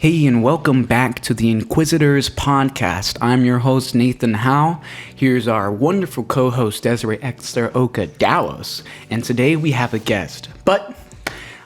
Hey, and welcome back to the Inquisitors Podcast. I'm your host, Nathan Howe. Here's our wonderful co-host, Desiree Oka Dallas. And today we have a guest. But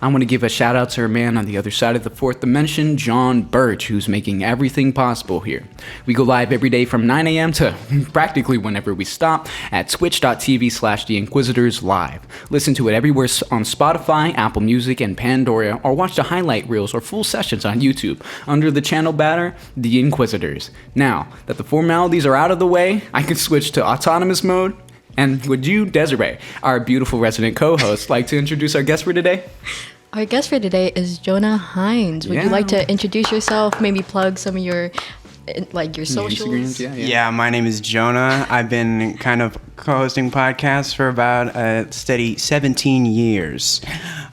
I want to give a shout out to our man on the other side of the fourth dimension, John Burch, who's making everything possible here. We go live every day from 9 a.m. to practically whenever we stop at twitch.tv/The Inquisitors Live. Listen to it everywhere on Spotify, Apple Music, and Pandora, or watch the highlight reels or full sessions on YouTube under the channel banner, The Inquisitors. Now that the formalities are out of the way, I can switch to autonomous mode. And would you, Desiree, our beautiful resident co-host, like to introduce our guest for today? Our guest for today is Jonah Hines. Would you like to introduce yourself, maybe plug some of your socials? Yeah, my name is Jonah. I've been kind of co-hosting podcasts for about a steady 17 years.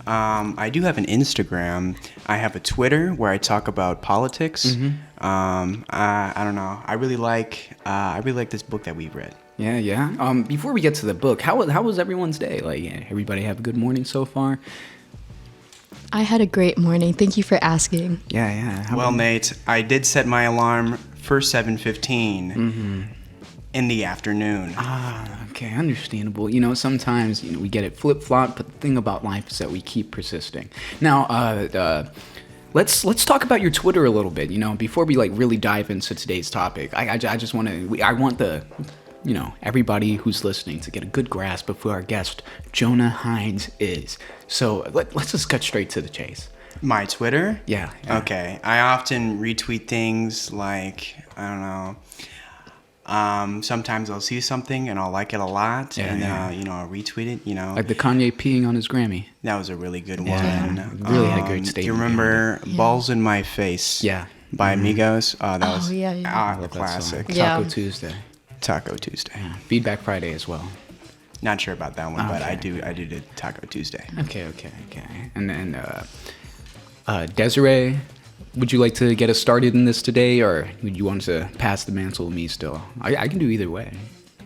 I do have an Instagram. I have a Twitter where I talk about politics. I don't know. I really like this book that we've read. Yeah. Before we get to the book, how was everyone's day? Everybody have a good morning so far? I had a great morning. Thank you for asking. Yeah. Well, Nate, I did set my alarm for 7:15 in the afternoon. Okay, understandable. Sometimes we get it flip-flop, but the thing about life is that we keep persisting. Now, let's talk about your Twitter a little bit. Before we really dive into today's topic, I just want the everybody who's listening to get a good grasp of who our guest, Jonah Hines, is. So let's just cut straight to the chase. My Twitter? Yeah. Okay. I often retweet things like, I don't know, sometimes I'll see something and I'll like it a lot and I'll retweet it, Like the Kanye peeing on his Grammy. That was a really good one. Really had a great statement. Do you remember Balls in My Face? Yeah. By Amigos? Oh, that was a classic. Taco Tuesday. Taco Tuesday. Yeah. Feedback Friday as well. Not sure about that one, but I did Taco Tuesday. Okay. And then Desiree, would you like to get us started in this today, or would you want to pass the mantle to me still? I can do either way.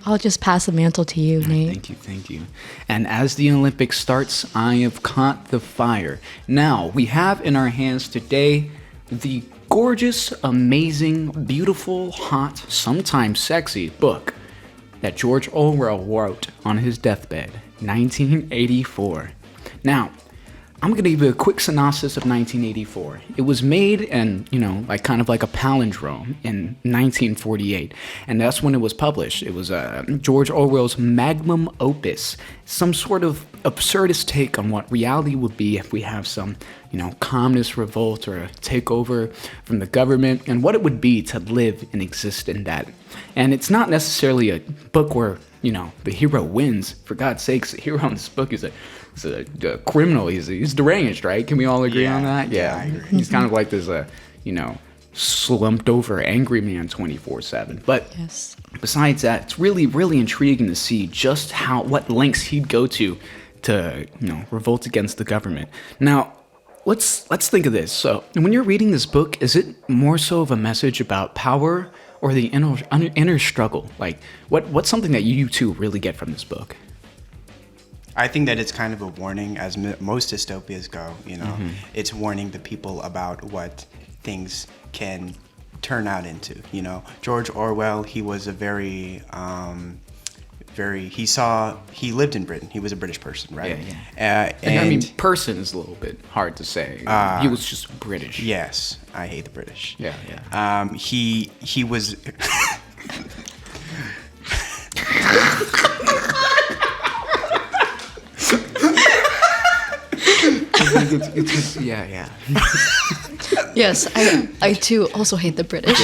I'll just pass the mantle to you, Nate. Thank you. And as the Olympics starts, I have caught the fire. Now, we have in our hands today the gorgeous, amazing, beautiful, hot, sometimes sexy book that George Orwell wrote on his deathbed, 1984. Now, I'm going to give you a quick synopsis of 1984. It was made in, kind of like a palindrome in 1948, and that's when it was published. It was George Orwell's magnum opus, some sort of absurdist take on what reality would be if we have some, communist revolt or a takeover from the government, and what it would be to live and exist in that. And it's not necessarily a book where, the hero wins. For God's sakes, the hero in this book is a criminal. He's deranged, right? Can we all agree on that? Yeah, I agree. He's kind of like this, slumped over angry man 24/7. But besides that, it's really, really intriguing to see just what lengths he'd go to revolt against the government. Now, let's think of this. So, when you're reading this book, is it more so of a message about power or the inner struggle? What's something that you two really get from this book? I think that it's kind of a warning, as most dystopias go. It's warning the people about what things can turn out into. George Orwell, he was a he lived in Britain. He was a British person, right? Yeah. And person is a little bit hard to say. He was just British. Yes, I hate the British. Yeah. He was. Yeah. Yes, I too also hate the British.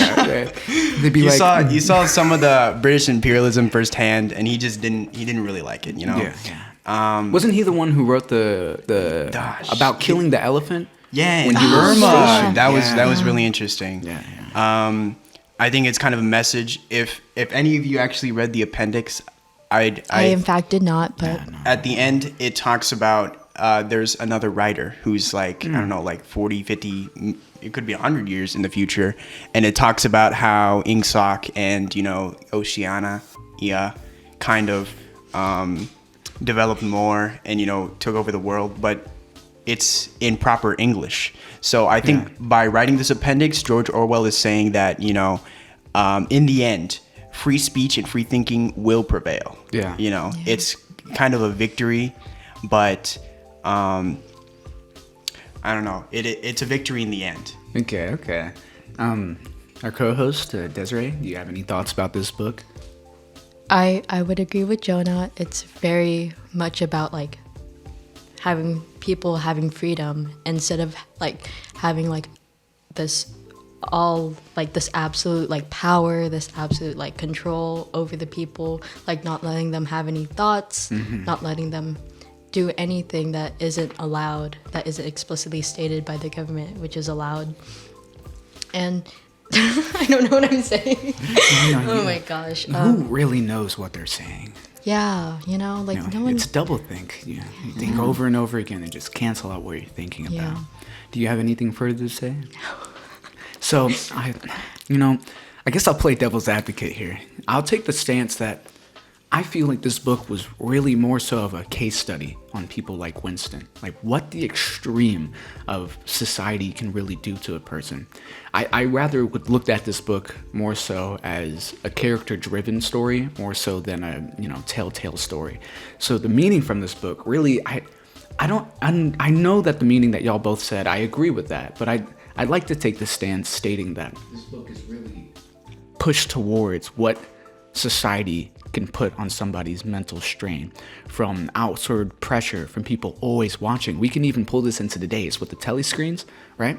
They'd be you saw some of the British imperialism firsthand, and he didn't really like it, Yeah. Wasn't he the one who wrote the about killing the elephant? Yeah, in Burma. That was really interesting. Yeah. I think it's kind of a message. If any of you actually read the appendix, I in fact did not, but at the end it talks about there's another writer who's I don't know, 40, 50, it could be 100 years in the future, and it talks about how Ingsoc and Oceania kind of developed more and took over the world, but it's in proper English. So I think by writing this appendix, George Orwell is saying that, you know, in the end, free speech and free thinking will prevail. Yeah. You know, it's kind of a victory, but I don't know. It's a victory in the end. Okay. Our co-host, Desiree, do you have any thoughts about this book? I would agree with Jonah. It's very much about like having people having freedom instead of like having like this absolute like power, this absolute like control over the people, like not letting them have any thoughts, not letting them do anything that isn't allowed, that isn't explicitly stated by the government, which is allowed. And I don't know what I'm saying. Oh my gosh. Who really knows what they're saying? Yeah, you know, like no one. It's double think. You think over and over again and just cancel out what you're thinking about. Yeah. Do you have anything further to say? So, I guess I'll play devil's advocate here. I'll take the stance that I feel like this book was really more so of a case study on people like Winston, like what the extreme of society can really do to a person. I rather would look at this book more so as a character-driven story, more so than a telltale story. So the meaning from this book, really, I know that the meaning that y'all both said, I agree with that, but I'd like to take the stance stating that this book is really pushed towards what society can put on somebody's mental strain from outward pressure, from people always watching. We can even pull this into today's with the telescreens, right?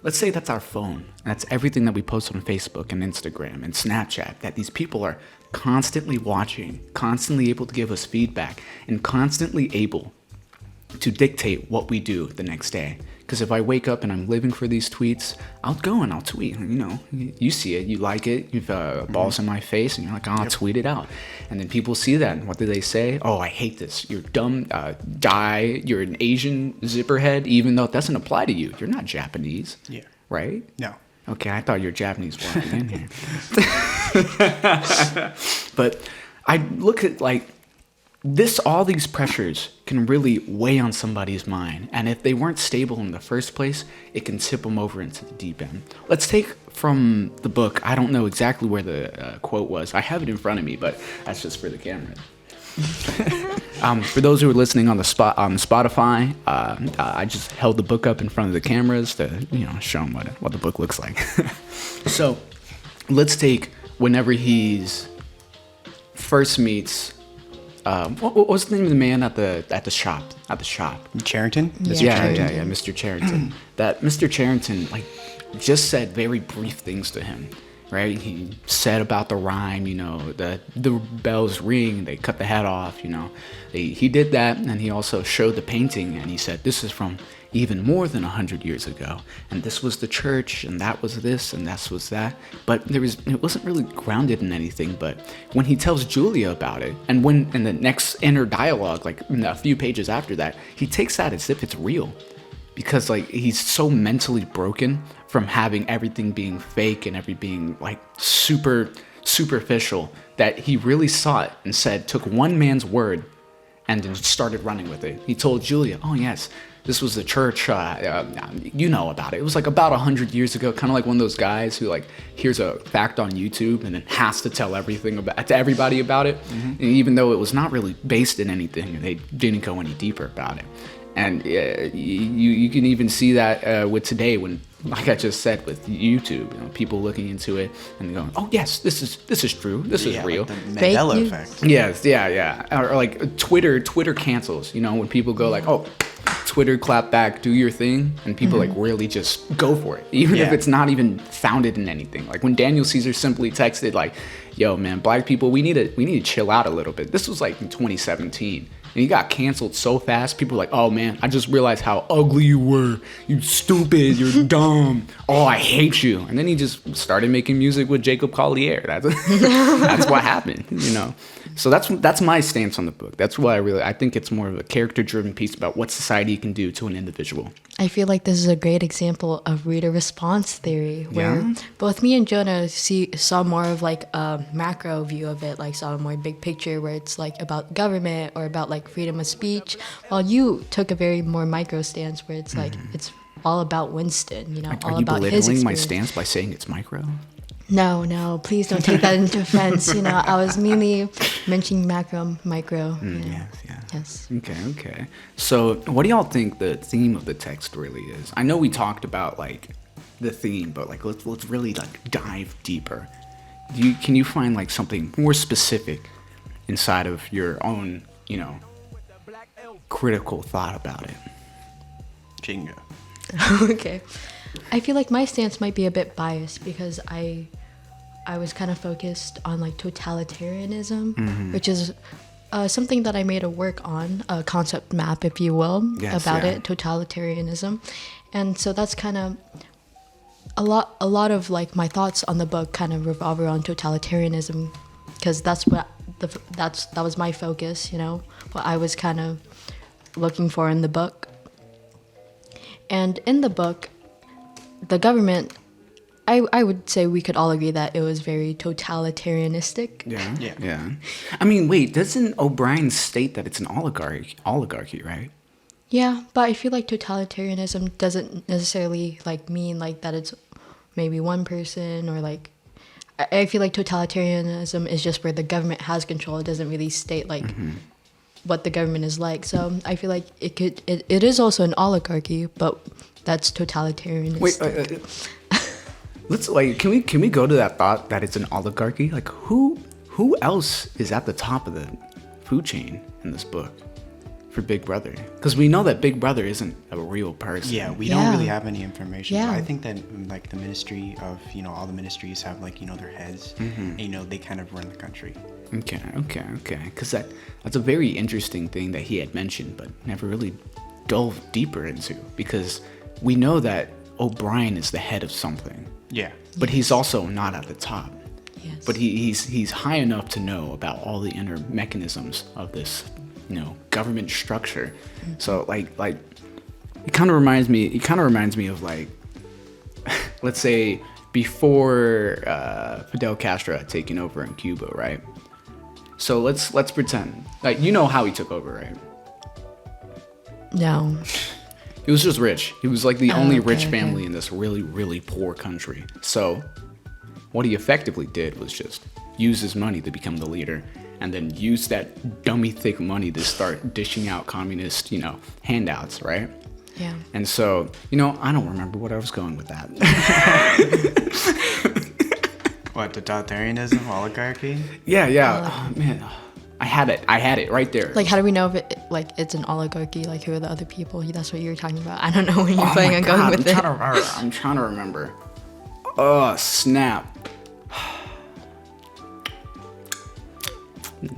Let's say that's our phone. That's everything that we post on Facebook and Instagram and Snapchat, that these people are constantly watching, constantly able to give us feedback, and constantly able to dictate what we do the next day. Because if I wake up and I'm living for these tweets, I'll go and I'll tweet. You see it, you like it, you've balls in my face, and you're like, I'll tweet it out. And then people see that, and what do they say? Oh, I hate this. You're dumb, die, you're an Asian zipperhead, even though it doesn't apply to you. You're not Japanese. Yeah. Right? No. Okay, I thought you were Japanese walking in here. But I look at all these pressures can really weigh on somebody's mind. And if they weren't stable in the first place, it can tip them over into the deep end. Let's take from the book, I don't know exactly where the quote was. I have it in front of me, but that's just for the camera. For those who are listening on Spotify, I just held the book up in front of the cameras to, show them what the book looks like. So let's take whenever he's first meets, what was the name of the man at the shop? Charrington? Yeah, Mr. Charrington. That Mr. Charrington just said very brief things to him, right? He said about the rhyme, the bells ring, they cut the head off, He did that, and he also showed the painting, and he said, this is from even more than 100 years ago, and this was the church, and that was this, and that was that. But it wasn't really grounded in anything. But when he tells Julia about it, and when in the next inner dialogue, a few pages after that, he takes that as if it's real, because he's so mentally broken from having everything being fake and everything being super superficial that he really saw it and took one man's word and then started running with it. He told Julia, oh yes, this was the church, you know about it. It was about 100 years ago, kind of like one of those guys who hears a fact on YouTube and then has to tell to everybody about it. And even though it was not really based in anything, they didn't go any deeper about it. And you can even see that with today when, like I just said, with YouTube, people looking into it and going, "Oh yes, this is true. This is real." The Mandela effect. Yes, yeah. Or Twitter cancels. When people go "Oh, Twitter clap back, do your thing," and people really just go for it, even if it's not even founded in anything. When Daniel Caesar simply texted "Yo, man, black people, we need to chill out a little bit." This was in 2017. And he got canceled so fast. People were like, oh man, I just realized how ugly you were. You stupid, you're dumb. Oh, I hate you. And then he just started making music with Jacob Collier. That's what happened, So that's my stance on the book. That's why I think it's more of a character-driven piece about what society can do to an individual. I feel like this is a great example of reader response theory, where both me and Jonah saw more of like a macro view of it, like saw a more big picture where it's like about government or about like freedom of speech, while you took a very more micro stance where it's like it's all about Winston, you know, Are all you about his belittling my experience. stance by saying it's micro? No, please don't take that into offense. You know, I was mainly mentioning macro, micro. Yes. Okay. So, what do y'all think the theme of the text really is? I know we talked about like the theme, but like let's really like dive deeper. Can you find like something more specific inside of your own, you know, critical thought about it? Jingo. Okay. I feel like my stance might be a bit biased because I was kind of focused on like totalitarianism, which is something that I made a work on, a concept map, if you will, about it, totalitarianism. And so that's kind of a lot of like my thoughts on the book kind of revolve around totalitarianism, because that was my focus, you know, what I was kind of looking for in the book. And in the book, the government, I would say we could all agree that it was very totalitarianistic. Yeah. I mean, wait, doesn't O'Brien state that it's an oligarchy, right? Yeah, but I feel like totalitarianism doesn't necessarily like mean like that it's maybe one person, or like I feel like totalitarianism is just where the government has control. It doesn't really state like what the government is like. So I feel like it is also an oligarchy, but that's totalitarianism. Wait, let's like can we go to that thought that it's an oligarchy? Like who else is at the top of the food chain in this book for Big Brother? Because we know that Big Brother isn't a real person. Yeah, we don't really have any information. Yeah. But I think that like the ministry of, you know, all the ministries have like, you know, their heads, and, you know, they kind of run the country. Okay. Because that's a very interesting thing that he had mentioned, but never really dove deeper into. Because we know that O'Brien is the head of something. Yeah. But he's also not at the top. Yes. But he's high enough to know about all the inner mechanisms of this, you know, government structure. So like it kind of reminds me of like, let's say before Fidel Castro had taken over in Cuba, right? So let's pretend like, you know how he took over, right? No. He was just rich. He was like the only rich family in this really, really poor country. So what he effectively did was just use his money to become the leader, and then use that dummy thick money to start dishing out communist, you know, handouts, right? Yeah. And so, you know, I don't remember what I was going with that. What, totalitarianism, oligarchy? Yeah. Oh, man, I had it right there. Like, how do we know if it's an oligarchy? Like, who are the other people? That's what you were talking about. I don't know where you're planning on going with it. I'm trying to remember. Oh, snap.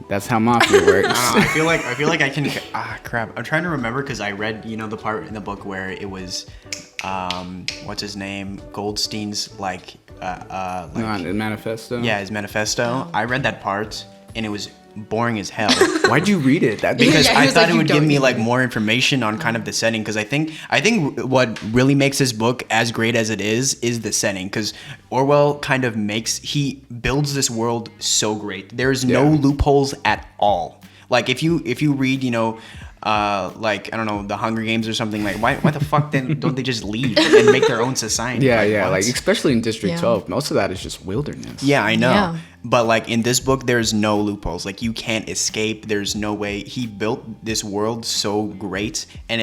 That's how mafia works. I feel like I can. Crap. I'm trying to remember because I read, you know, the part in the book where it was, what's his name? Goldstein's like manifesto. Yeah, his manifesto. I read that part and it was boring as hell. Why'd you read it? Because I thought it would give me like more information on kind of the setting. Because I think what really makes this book as great as it is the setting. Because Orwell kind of he builds this world so great. There's no loopholes at all. Like if you read, you know, like I don't know, the Hunger Games or something, like why the fuck then don't they just leave and make their own society? Yeah, like especially in District 12, most of that is just wilderness. Yeah, I know. Yeah. But like in this book, there's no loopholes. Like you can't escape. There's no way. He built this world so great, and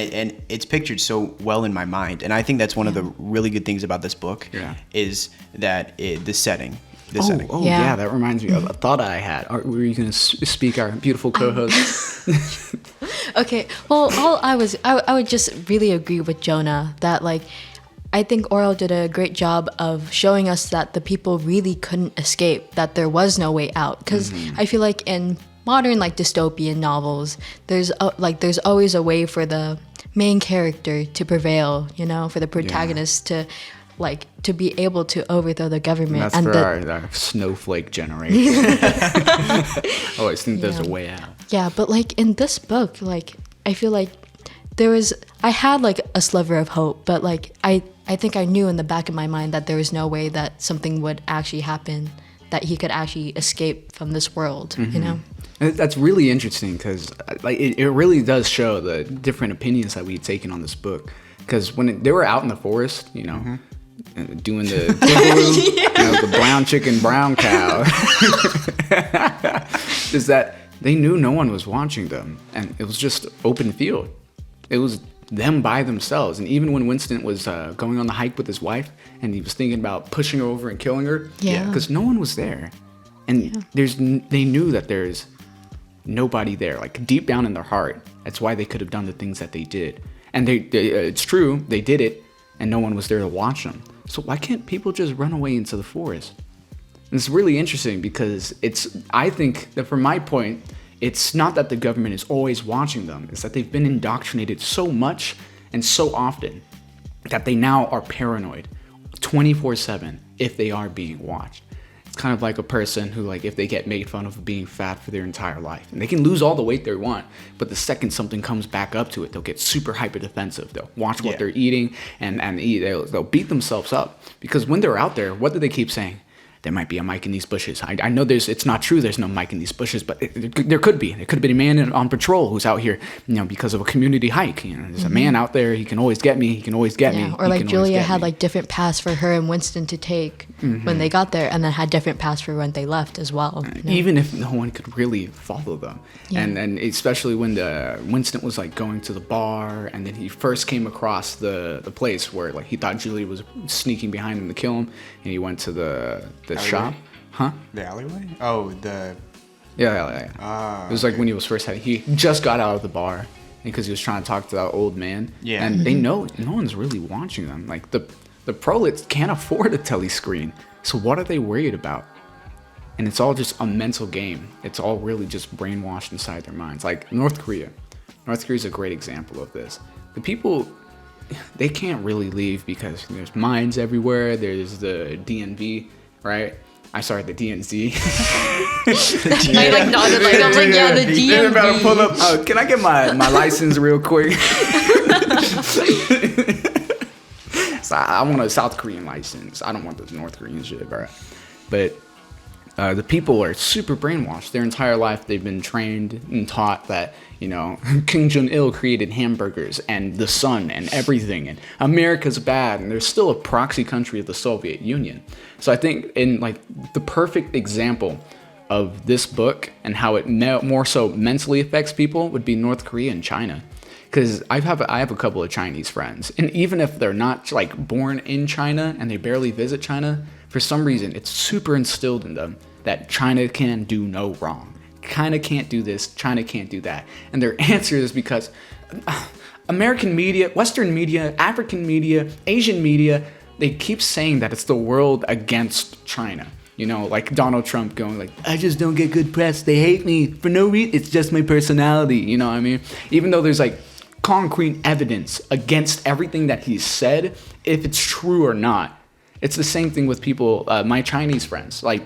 it's pictured so well in my mind. And I think that's one of the really good things about this book is that the setting. Oh, yeah, that reminds me of a thought I had. Were you going to speak, our beautiful co-host? Okay, well, I would just really agree with Jonah that like I think Orwell did a great job of showing us that the people really couldn't escape, that there was no way out. Because I feel like in modern like dystopian novels, there's always a way for the main character to prevail, you know, for the protagonist to like to be able to overthrow the government. That's and for our snowflake generation. I always think there's a way out. Yeah, but like in this book, like I feel like I had like a sliver of hope, but like I think I knew in the back of my mind that there was no way that something would actually happen, that he could actually escape from this world, you know? That's really interesting because like it really does show the different opinions that we've taken on this book. Because when they were out in the forest, you know, doing the the brown chicken, brown cow, is that they knew no one was watching them, and it was just open field. It was them by themselves. And even when Winston was going on the hike with his wife, and he was thinking about pushing her over and killing her, because no one was there, and they knew that there's nobody there, like deep down in their heart. That's why they could have done the things that they did. And it's true, they did it, and no one was there to watch them. So why can't people just run away into the forest? And it's really interesting because I think that from my point, it's not that the government is always watching them. It's that they've been indoctrinated so much and so often that they now are paranoid 24/7 if they are being watched. It's kind of like a person who, like, if they get made fun of being fat for their entire life, and they can lose all the weight they want, but the second something comes back up to it, they'll get super hyper defensive. They'll watch what they're eating and eat. They'll beat themselves up because when they're out there, what do they keep saying? There might be a mic in these bushes. I know it's not true. There's no mic in these bushes, but there could be. There could have been a man on patrol who's out here, because of a community hike. There's a man out there. He can always get me. He can always get me. Or like Julia had like different paths for her and Winston to take when they got there, and then had different paths for when they left as well. Even if no one could really follow them, and especially when Winston was like going to the bar, and then he first came across the place where like he thought Julia was sneaking behind him to kill him, and he went to the shop, The alleyway? Oh, yeah. It was like when he was first he just got out of the bar because he was trying to talk to that old man. Yeah. And they know no one's really watching them. Like the prolets can't afford a telescreen. So what are they worried about? And it's all just a mental game. It's all really just brainwashed inside their minds. Like North Korea. North Korea is a great example of this. The people, they can't really leave because there's mines everywhere. There's the DNV. Right? The DNZ. I like nodded like I'm like the DNV. They're about to pull up. Can I get my license real quick? So I want a South Korean license. I don't want the North Korean shit, right? But the people are super brainwashed. Their entire life they've been trained and taught that, Kim Jong-il created hamburgers and the sun and everything, and America's bad, and there's still a proxy country of the Soviet Union. So I think in like the perfect example of this book and how it more so mentally affects people would be North Korea and China. Because I have a couple of Chinese friends, and even if they're not like born in China and they barely visit China, for some reason it's super instilled in them that China can do no wrong. China can't do this, China can't do that. And their answer is because American media, Western media, African media, Asian media, they keep saying that it's the world against China. Like Donald Trump going like, I just don't get good press. They hate me for no reason. It's just my personality. You know what I mean? Even though there's like concrete evidence against everything that he's said, if it's true or not. It's the same thing with people, my Chinese friends. Like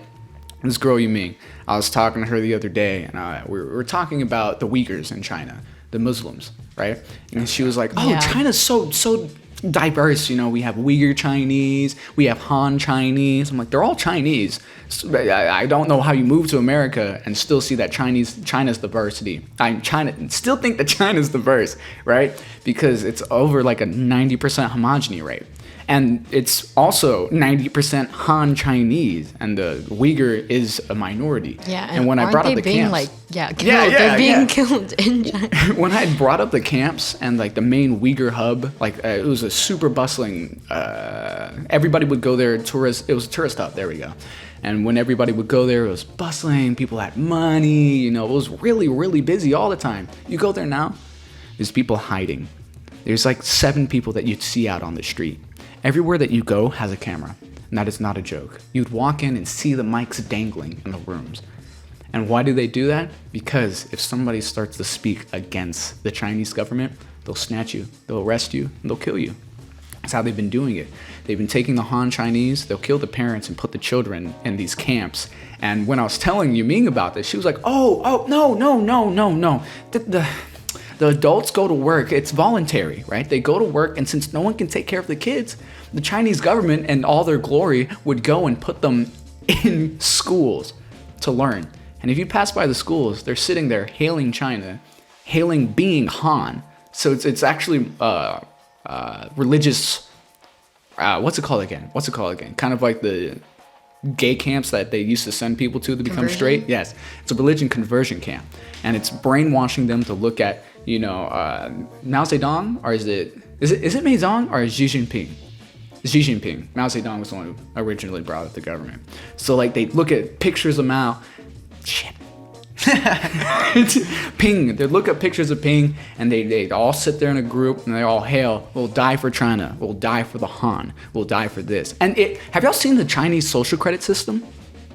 this girl Yuming, I was talking to her the other day, and we were talking about the Uyghurs in China, the Muslims, right? And she was like, China's so diverse. We have Uyghur Chinese, we have Han Chinese. I'm like, they're all Chinese. So I don't know how you move to America and still see that China's diversity. Still think that China's diverse, right? Because it's over like a 90% homogeny rate. And it's also 90% Han Chinese, and the Uyghur is a minority. Yeah, and when I brought up the camps, they're being killed in China. When I brought up the camps and like the main Uyghur hub, like it was a super bustling. Everybody would go there. It was a tourist hub. There we go. And when everybody would go there, it was bustling. People had money. It was really, really busy all the time. You go there now, there's people hiding. There's like 7 people that you'd see out on the street. Everywhere that you go has a camera, and that is not a joke. You'd walk in and see the mics dangling in the rooms. And why do they do that? Because if somebody starts to speak against the Chinese government, they'll snatch you, they'll arrest you, and they'll kill you. That's how they've been doing it. They've been taking the Han Chinese, they'll kill the parents and put the children in these camps. And when I was telling Yuming about this, she was like, no. The adults go to work. It's voluntary, right? They go to work, and since no one can take care of the kids, the Chinese government and all their glory would go and put them in schools to learn. And if you pass by the schools, they're sitting there hailing China, hailing being Han. So it's actually religious. What's it called again? Kind of like the gay camps that they used to send people to become straight. Yes, it's a religion conversion camp, and it's brainwashing them to look at Mao Zedong, or is it Mao Zedong or is Xi Jinping? Xi Jinping. Mao Zedong was the one who originally brought up the government. So like they look at pictures of Mao. Shit. Ping. They look at pictures of Ping, and they all sit there in a group, and they all hail, "We'll die for China. We'll die for the Han. We'll die for this." And have y'all seen the Chinese social credit system?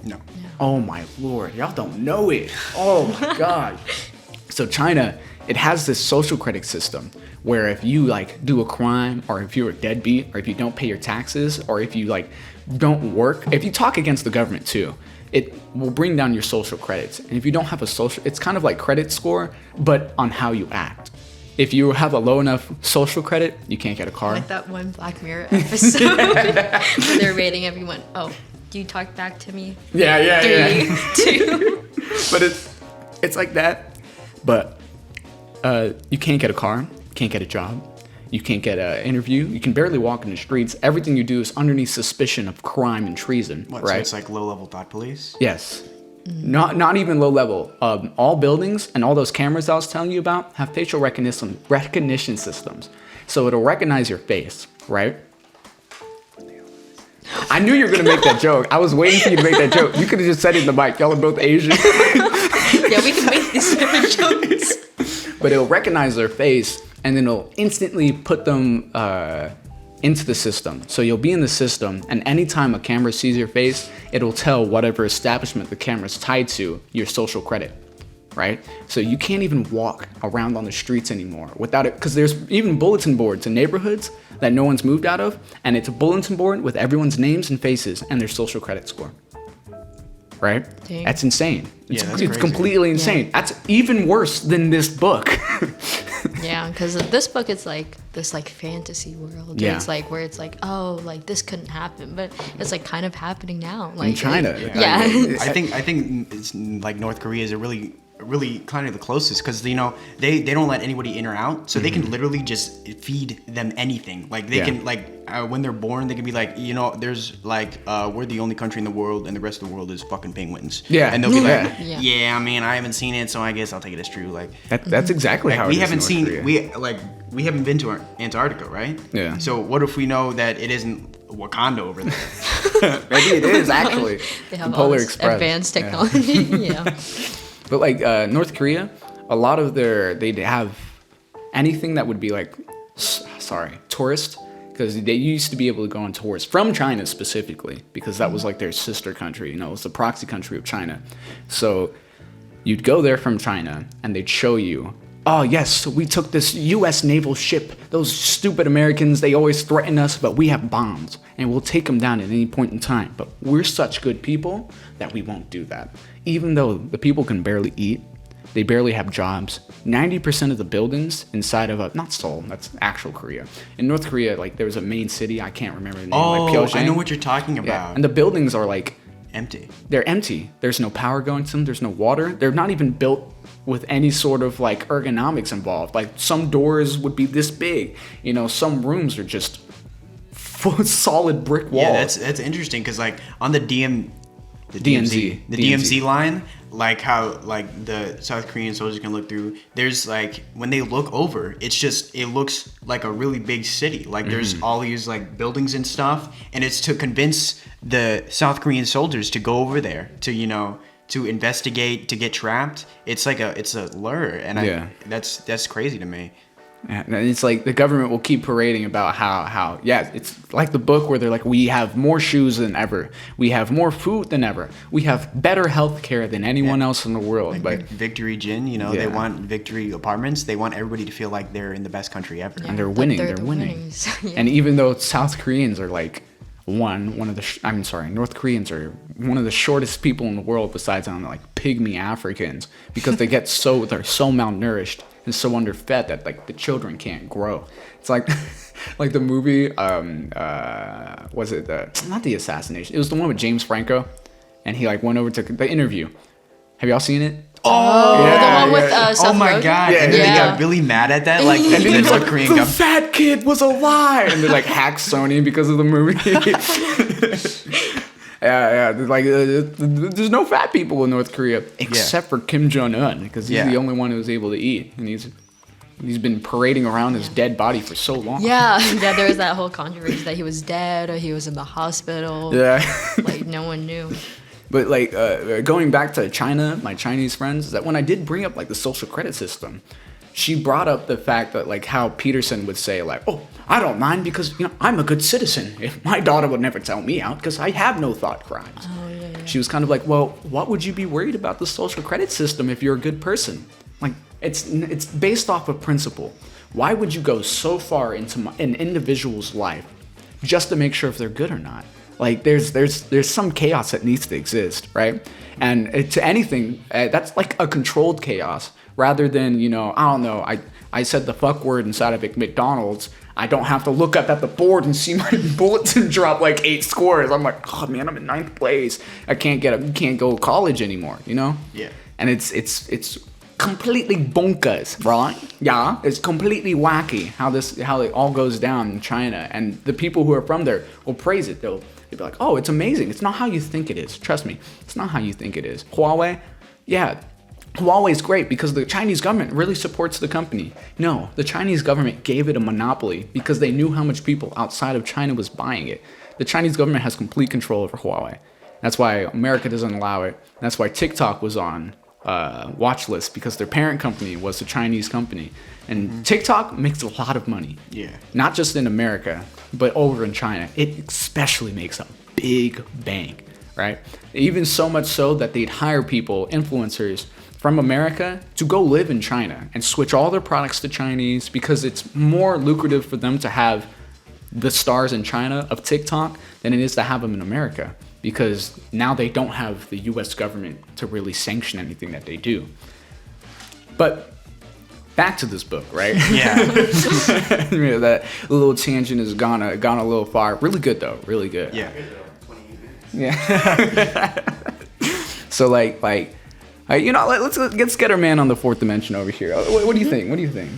No. Oh my lord, y'all don't know it. Oh my god. So China, it has this social credit system where if you like do a crime, or if you're a deadbeat, or if you don't pay your taxes, or if you like don't work, if you talk against the government too, it will bring down your social credits. And if you don't have a social, it's kind of like credit score, but on how you act. If you have a low enough social credit, you can't get a car. Like that one Black Mirror episode where they're rating everyone. Oh, do you talk back to me? Yeah. 3, 2. But it's like that. But you can't get a car, can't get a job, you can't get an interview, you can barely walk in the streets. Everything you do is underneath suspicion of crime and treason. What, right? so it's like low-level thought police? Yes. Not even low level. All buildings and all those cameras I was telling you about have facial recognition systems. So it'll recognize your face, right? I knew you were going to make that joke. I was waiting for you to make that joke. You could have just said it in the mic. Y'all are both Asian. Yeah, we can make these different jokes. But it'll recognize their face, and then it'll instantly put them into the system. So you'll be in the system, and anytime a camera sees your face, it'll tell whatever establishment the camera's tied to your social credit, right? So you can't even walk around on the streets anymore without it, because there's even bulletin boards in neighborhoods that no one's moved out of, and it's a bulletin board with everyone's names and faces and their social credit score. Right? Dang. That's insane. It's crazy. completely insane. Yeah. That's even worse than this book. Yeah, because this book is like this like fantasy world. Yeah. It's like where it's like, oh, like this couldn't happen, but it's like kind of happening now. Like In China. Yeah. I think it's like North Korea is a really kind of the closest, because they don't let anybody in or out, so they can literally just feed them anything. Like they can when they're born, they can be like, there's like we're the only country in the world, and the rest of the world is fucking penguins. Yeah. And they'll be like, Yeah. I mean, I haven't seen it, so I guess I'll take it as true. Like That's exactly how we it is haven't in North seen Korea. we haven't been to Antarctica, right? Yeah. So what if we know that it isn't Wakanda over there? Maybe it is actually. They have The all Polar this Express. advanced technology. Yeah. But like North Korea, a lot of they have anything that would be like, tourist, because they used to be able to go on tours from China specifically, because that was like their sister country, it was the proxy country of China. So you'd go there from China and they'd show you, oh yes, we took this US naval ship. Those stupid Americans, they always threaten us, but we have bombs and we'll take them down at any point in time. But we're such good people that we won't do that. Even though the people can barely eat, they barely have jobs. 90% of the buildings inside of not Seoul, that's actual Korea. In North Korea, like there was a main city, I can't remember the name, like Pyongyang. I know what you're talking Yeah. about. And the buildings are like Empty. they're empty. There's no power going to them. There's no water. They're not even built with any sort of like ergonomics involved. Like some doors would be this big. Some rooms are just full solid brick walls. Yeah, that's interesting, because like on the DMZ. DMZ line, like how like the South Korean soldiers can look through, there's like when they look over, it looks like a really big city. Like there's all these like buildings and stuff, and it's to convince the South Korean soldiers to go over there to investigate, to get trapped. It's a lure, and that's crazy to me. And it's like the government will keep parading about how it's like the book where they're like, we have more shoes than ever, we have more food than ever, we have better health care than anyone else in the world. Like Victory Gin, they want Victory Apartments. They want everybody to feel like they're in the best country ever. And they're winning. They're winning. And even though South Koreans are like North Koreans are one of the shortest people in the world besides like pygmy Africans, because they're so malnourished and so underfed that like the children can't grow. It's like like the movie was it not The Assassination, it was the one with James Franco, and he like went over to The Interview. Have y'all seen it? Oh, the one with Seth oh my Rogen? God! Yeah, and then they got really mad at that, like, And then he's like, Korean the fat kid was a lie, and they like hack Sony because of the movie. Like there's no fat people in North Korea except for Kim Jong-un, because he's the only one who was able to eat, and he's been parading around his dead body for so long. Yeah, there was that whole controversy that he was dead or he was in the hospital. Yeah. Like no one knew. But like going back to China, my Chinese friends, that when I did bring up like the social credit system, she brought up the fact that like how Peterson would say like, oh, I don't mind because I'm a good citizen. My daughter would never tell me out because I have no thought crimes. Oh, yeah. She was kind of like, well, what would you be worried about the social credit system if you're a good person? Like it's based off of principle. Why would you go so far into an individual's life just to make sure if they're good or not? Like there's some chaos that needs to exist, right? And to anything that's like a controlled chaos rather than I don't know, I said the fuck word inside of a McDonald's. I don't have to look up at the board and see my bulletin drop like 8 scores. I'm like, oh man, I'm in 9th place. I can't go to college anymore, Yeah. And it's completely bonkers, right? Yeah, it's completely wacky how it all goes down in China, and the people who are from there will praise it. They'll be like, oh, it's amazing. It's not how you think it is. Trust me, it's not how you think it is. Huawei, yeah. Huawei's great because the Chinese government really supports the company. No, the Chinese government gave it a monopoly because they knew how much people outside of China was buying it. The Chinese government has complete control over Huawei. That's why America doesn't allow it. That's why TikTok was on watch list, because their parent company was a Chinese company. And TikTok makes a lot of money. Yeah. Not just in America, but over in China. It especially makes a big bang, right? Even so much so that they'd hire people, influencers, from America to go live in China and switch all their products to Chinese, because it's more lucrative for them to have the stars in China of TikTok than it is to have them in America, because now they don't have the US government to really sanction anything that they do. But back to this book, right? Yeah. That little tangent has gone a little far. Really good though, really good. Yeah. Yeah. So like let's get our man on the 4th dimension over here. What do you think? What do you think?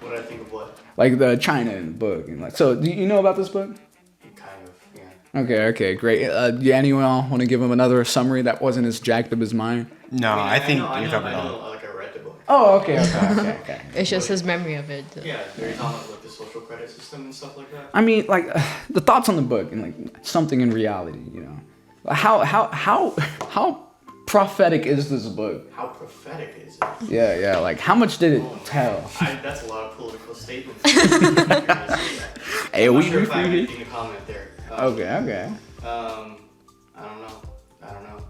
What do I think of what? Like the China in the book. And like, so do you know about this book? Kind of, yeah. Okay, great. Do anyone want to give him another summary that wasn't as jacked up as mine? No, I think you covered I it all. know, like I read the book. Oh, okay. It's just his memory of it. Yeah, they're talking about like the social credit system and stuff like that. I mean, like the thoughts on the book and like something in reality, How prophetic is this book? How prophetic is it? Yeah. Like, how much did it tell? That's a lot of political statements. Hey, I'm we not sure if I have free. anything to comment there. Okay. I don't know.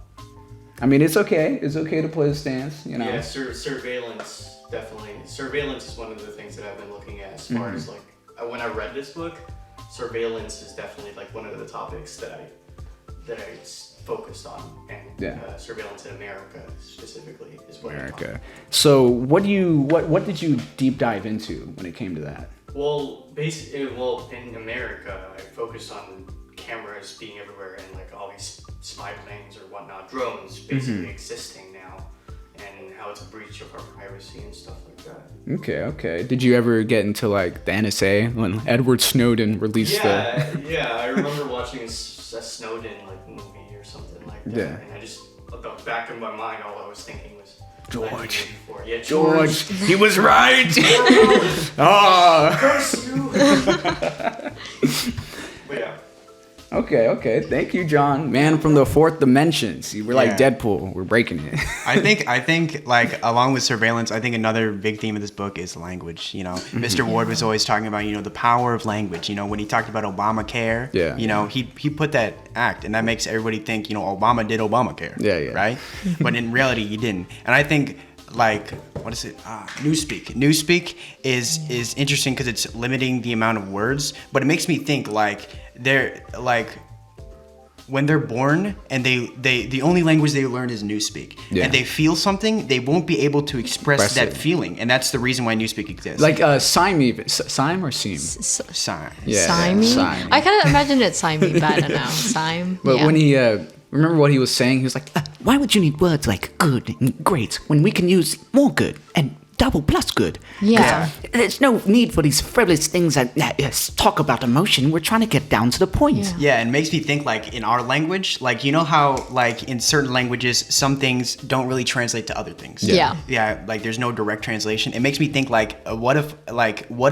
I mean, it's okay. It's okay to play the stance, Yeah, surveillance, definitely. Surveillance is one of the things that I've been looking at as far as like, when I read this book, surveillance is definitely like one of the topics that I focused on, and surveillance in America specifically is what America. So what did you deep dive into when it came to that? Well, in America, I focused on cameras being everywhere and like all these spy planes or whatnot, drones basically existing now, and how it's a breach of our privacy and stuff like that. Okay. Did you ever get into like the NSA when Edward Snowden released Yeah, I remember watching a Snowden like movie or something like that. Yeah. And I just, at the back of my mind, all I was thinking was George. 1984. Yeah, George, he was right. Oh. Curse you. But yeah. Okay. Thank you, John. Man from the fourth dimension. See, we're like Yeah. Deadpool. We're breaking it. I think like along with surveillance, I think another big theme of this book is language. You know, Mr. Ward was always talking about, you know, the power of language. You know, when he talked about Obamacare, Yeah. you know, he put that act, and that makes everybody think, you know, Obama did Obamacare. Yeah. Right? But in reality, he didn't. And I think like, what is it? Newspeak is interesting because it's limiting the amount of words, but it makes me think like they're like, when they're born and they the only language they learn is Newspeak, and they feel something, they won't be able to express that feeling, and that's the reason why Newspeak exists. Like Sime even. Sime or Seam? Sign. Yeah. Sime? Sime. I kind of imagine it Sime, but I don't know. Sime. But yeah. when he, remember what he was saying? He was like, why would you need words like good and great when we can use more good and double plus good? Yeah. There's no need for these frivolous things that talk about emotion. We're trying to get down to the point. Yeah, and it makes me think like in our language, like, you know how like in certain languages some things don't really translate to other things. Yeah. Yeah, like there's no direct translation. It makes me think like what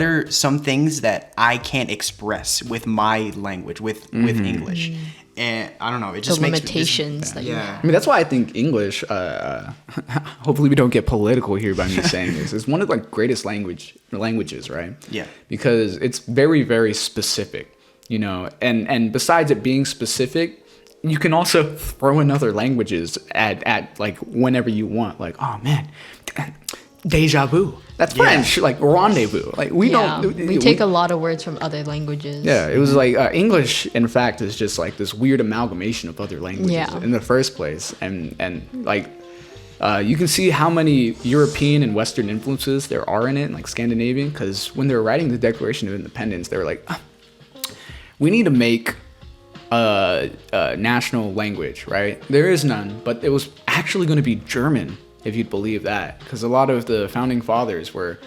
are some things that I can't express with my language, with English? And I don't know, it just the makes limitations that you have. I mean, that's why I think English, hopefully we don't get political here by me saying this, is one of the greatest languages, right? Yeah. Because it's very, very specific, you know, and besides it being specific, you can also throw in other languages at like whenever you want. Like, oh man, deja vu. That's French, like rendezvous. Like we take a lot of words from other languages. Yeah, it was like English, in fact, is just like this weird amalgamation of other languages in the first place. And like, you can see how many European and Western influences there are in it, like Scandinavian, because when they were writing the Declaration of Independence, they were like, we need to make a national language, right? There is none, but it was actually going to be German, if you'd believe that, because a lot of the founding fathers were,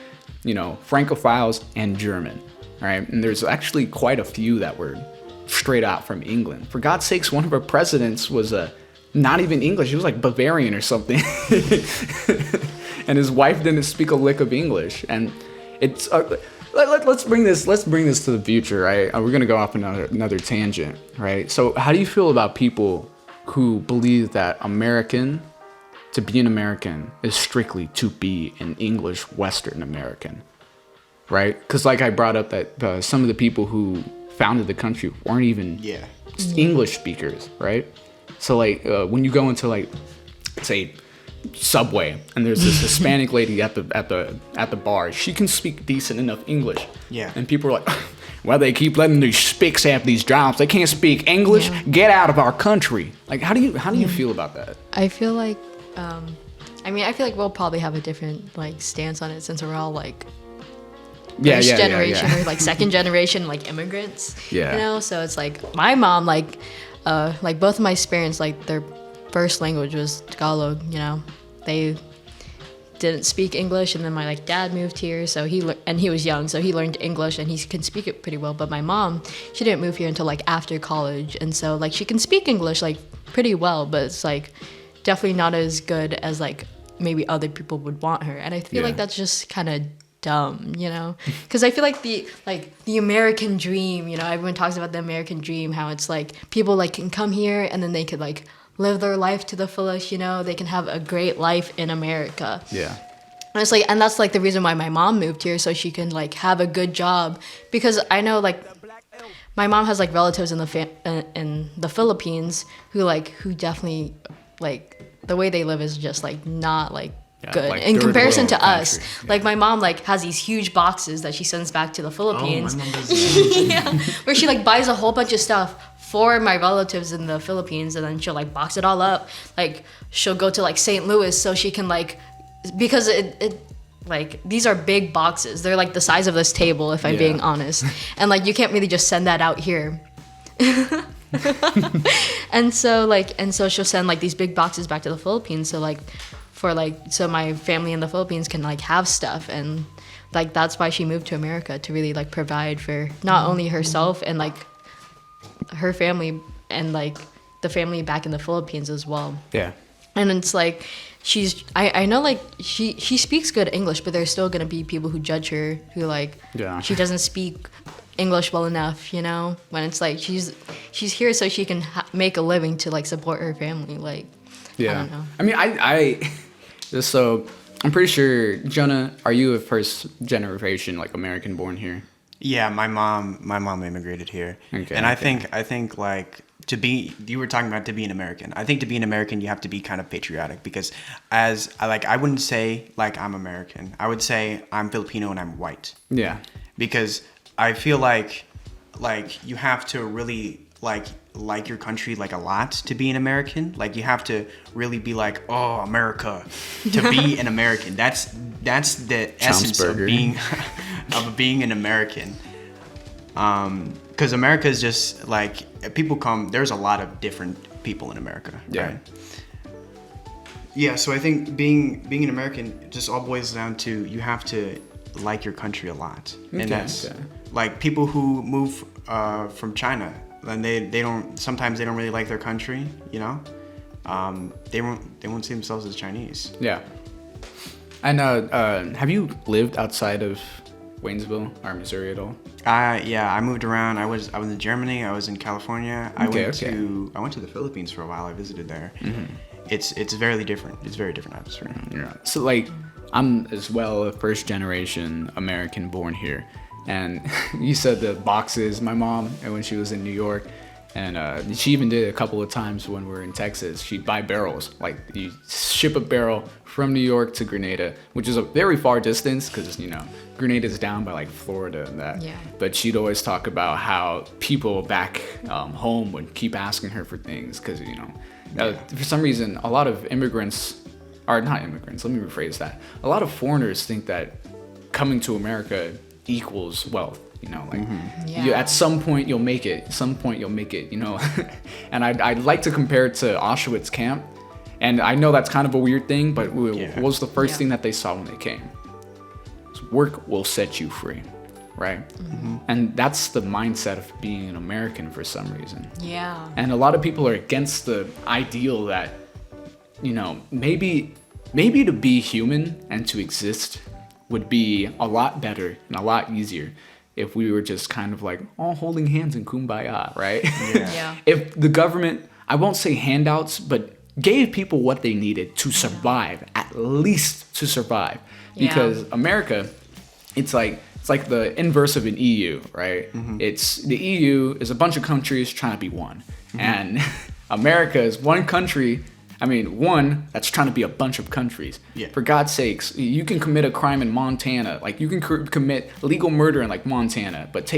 you know, Francophiles and German, right? And there's actually quite a few that were straight out from England. For God's sakes, one of our presidents was not even English; he was like Bavarian or something, and his wife didn't speak a lick of English. And it's let's bring this to the future, right? We're gonna go off another tangent, right? So, how do you feel about people who believe that to be an American is strictly to be an English Western American, right? Because like I brought up that some of the people who founded the country weren't even English speakers, right? So like when you go into like, say, Subway, and there's this Hispanic lady at the bar, she can speak decent enough English. Yeah. And people are like, well, they keep letting these spics have these jobs. They can't speak English. Yeah. Get out of our country. Like, how do you feel about that? I feel like, I feel like we'll probably have a different like stance on it since we're all like first generation or like second generation like immigrants. Yeah. You know, so it's like my mom like both of my parents, like their first language was Tagalog. You know, they didn't speak English, and then my like dad moved here, so he was young, so he learned English and he can speak it pretty well. But my mom, she didn't move here until like after college, and so like she can speak English like pretty well, but it's like definitely not as good as like maybe other people would want her. And I feel like that's just kind of dumb, you know, because I feel like the American dream, you know, everyone talks about the American dream, how it's like people like can come here and then they could like live their life to the fullest, you know, they can have a great life in America. Yeah. And it's like, and that's like the reason why my mom moved here, so she can like have a good job, because I know like my mom has like relatives in the Philippines who definitely like the way they live is just like not like good like in comparison to country. us. Like my mom like has these huge boxes that she sends back to the Philippines. Oh, my mom does that. Yeah, where she like buys a whole bunch of stuff for my relatives in the Philippines, and then she'll like box it all up. Like she'll go to like St. Louis so she can like, because it like these are big boxes. They're like the size of this table, if I'm being honest. And like you can't really just send that out here. and so she'll send like these big boxes back to the Philippines, so my family in the Philippines can like have stuff. And like that's why she moved to America, to really like provide for not only herself and like her family and like the family back in the Philippines as well. Yeah. And it's like I know like she speaks good English, but there's still gonna be people who judge her, who like she doesn't speak English well enough, you know, when it's like she's she's here so she can make a living to like support her family. Like, Yeah. I don't know. I mean, so I'm pretty sure, Jonah, are you a first generation like American born here? Yeah, my mom immigrated here. Okay, and okay. I think like you were talking about to be an American. I think to be an American, you have to be kind of patriotic because I wouldn't say like I'm American. I would say I'm Filipino and I'm white. Yeah. Because I feel like you have to really like your country like a lot to be an American. Like you have to really be like, oh, America, to be an American. That's the essence of being an American. Because America is just like there's a lot of different people in America. Yeah. Right? Yeah. So I think being an American just all boils down to you have to like your country a lot. Okay, And that's okay. like people who move from China, and they sometimes don't really like their country, you know. They won't see themselves as Chinese. Yeah. And have you lived outside of Waynesville or Missouri at all? Yeah, I moved around. I was in Germany. I was in California. I went to the Philippines for a while. I visited there. Mm-hmm. It's very different. It's very different atmosphere. Yeah. So like, I'm as well a first generation American born here, and you said the boxes. My mom, and when she was in New York, and she even did it a couple of times when we were in Texas. She'd buy barrels. Like you ship a barrel from New York to Grenada, which is a very far distance because Grenada's down by like Florida and that. Yeah. But she'd always talk about how people back home would keep asking her for things because for some reason a lot of immigrants. Or not immigrants, let me rephrase that. A lot of foreigners think that coming to America equals wealth, at some point you'll make it, And I'd like to compare it to Auschwitz camp. And I know that's kind of a weird thing, but what was the first thing that they saw when they came? Work will set you free, right? Mm-hmm. And that's the mindset of being an American for some reason. Yeah. And a lot of people are against the ideal that maybe to be human and to exist would be a lot better and a lot easier if we were just kind of like all holding hands in kumbaya, right? Yeah. If the government, I won't say handouts, but gave people what they needed to survive, at least to survive. Because America, it's like the inverse of an EU, right? Mm-hmm. The EU is a bunch of countries trying to be one. Mm-hmm. And America is one country. One that's trying to be a bunch of countries. Yeah. For God's sakes, you can commit a crime in Montana. Like, you can commit legal murder in, like, Montana, but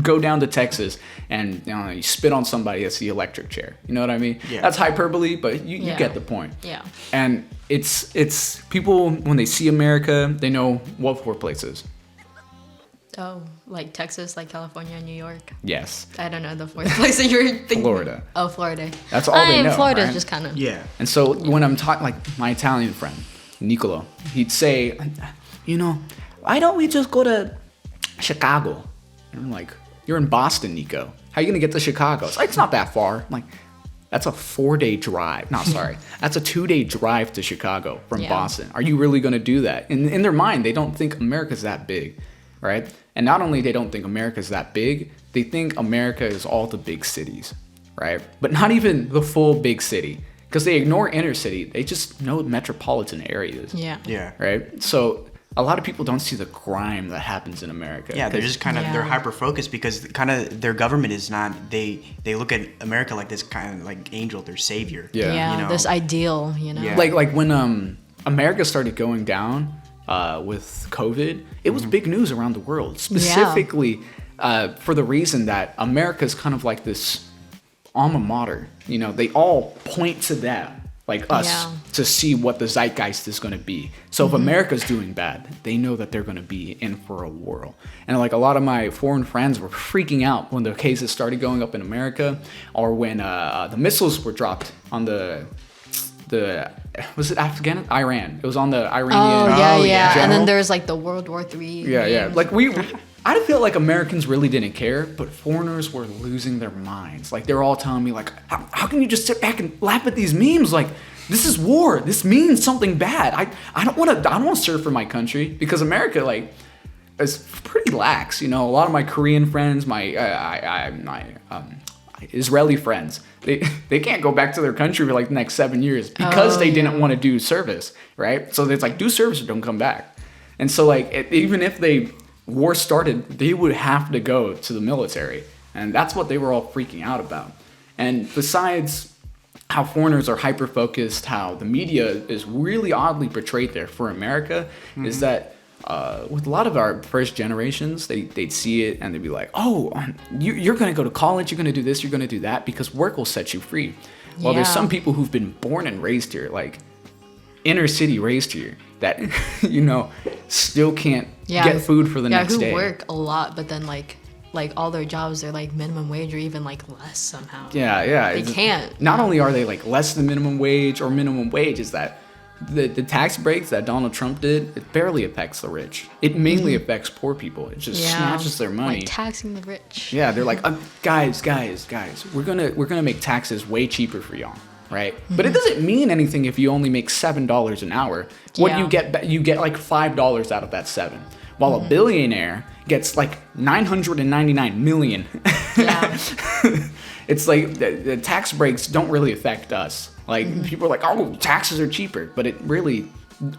go down to Texas and you spit on somebody that's the electric chair. You know what I mean? Yeah. That's hyperbole, but you get the point. Yeah. And it's people, when they see America, they know what four places. Oh, like Texas, like California, and New York? Yes. I don't know the fourth place that you're thinking. Florida. Oh, Florida. That's all they know, Florida's right? just kind of... Yeah. And so when I'm talking, like my Italian friend, Nicolo, he'd say, why don't we just go to Chicago? And I'm like, you're in Boston, Nico. How are you going to get to Chicago? It's like, it's not that far. I'm like, that's a 4-day drive. No, sorry. That's a 2-day drive to Chicago from Boston. Are you really going to do that? In their mind, they don't think America's that big, right? And not only they don't think America's that big, they think America is all the big cities, right? But not even the full big city, because they ignore inner city. They just know metropolitan areas. Yeah. Yeah. Right? So a lot of people don't see the crime that happens in America. Yeah, they're just kind of, they're hyper-focused because kind of their government is not, they look at America like this kind of like angel, their savior. Yeah. Yeah, this ideal, Yeah. Like when America started going down, with COVID, it was big news around the world, specifically for the reason that America's kind of like this alma mater. They all point to that, like us, to see what the zeitgeist is going to be. So if America's doing bad, they know that they're going to be in for a whirl. And like a lot of my foreign friends were freaking out when the cases started going up in America, or when the missiles were dropped on was it Iran? It was on the Iranian. Oh, yeah. General. And then there's like the World War III. Yeah. Like I feel like Americans really didn't care, but foreigners were losing their minds. Like they were all telling me, like, how can you just sit back and laugh at these memes? Like, this is war. This means something bad. I don't want to serve for my country, because America, like, is pretty lax. A lot of my Korean friends, Israeli friends. They can't go back to their country for like the next 7 years because they didn't want to do service, right? So it's like, do service or don't come back. And so like even if war started, they would have to go to the military, and that's what they were all freaking out about. And besides how foreigners are hyper focused, how the media is really oddly portrayed there for America, is that with a lot of our first generations, they'd see it and they'd be like, oh, you're going to go to college, you're going to do this, you're going to do that, because work will set you free. Well, there's some people who've been born and raised here, like inner city raised here, that, still can't get food for the next day. Yeah, who work a lot, but then like all their jobs, they're like minimum wage or even like less somehow. Yeah. They can't. Not only are they like less than minimum wage or minimum wage, is that the tax breaks that Donald Trump did, it barely affects the rich. It mainly affects poor people. It just snatches their money. Like taxing the rich. Yeah, they're like, guys, we're gonna make taxes way cheaper for y'all, right? But it doesn't mean anything if you only make $7 an hour. What do you get? You get like $5 out of that $7, while a billionaire gets like 999 million. Yeah. It's like the tax breaks don't really affect us. Like people are like, oh, taxes are cheaper, but it really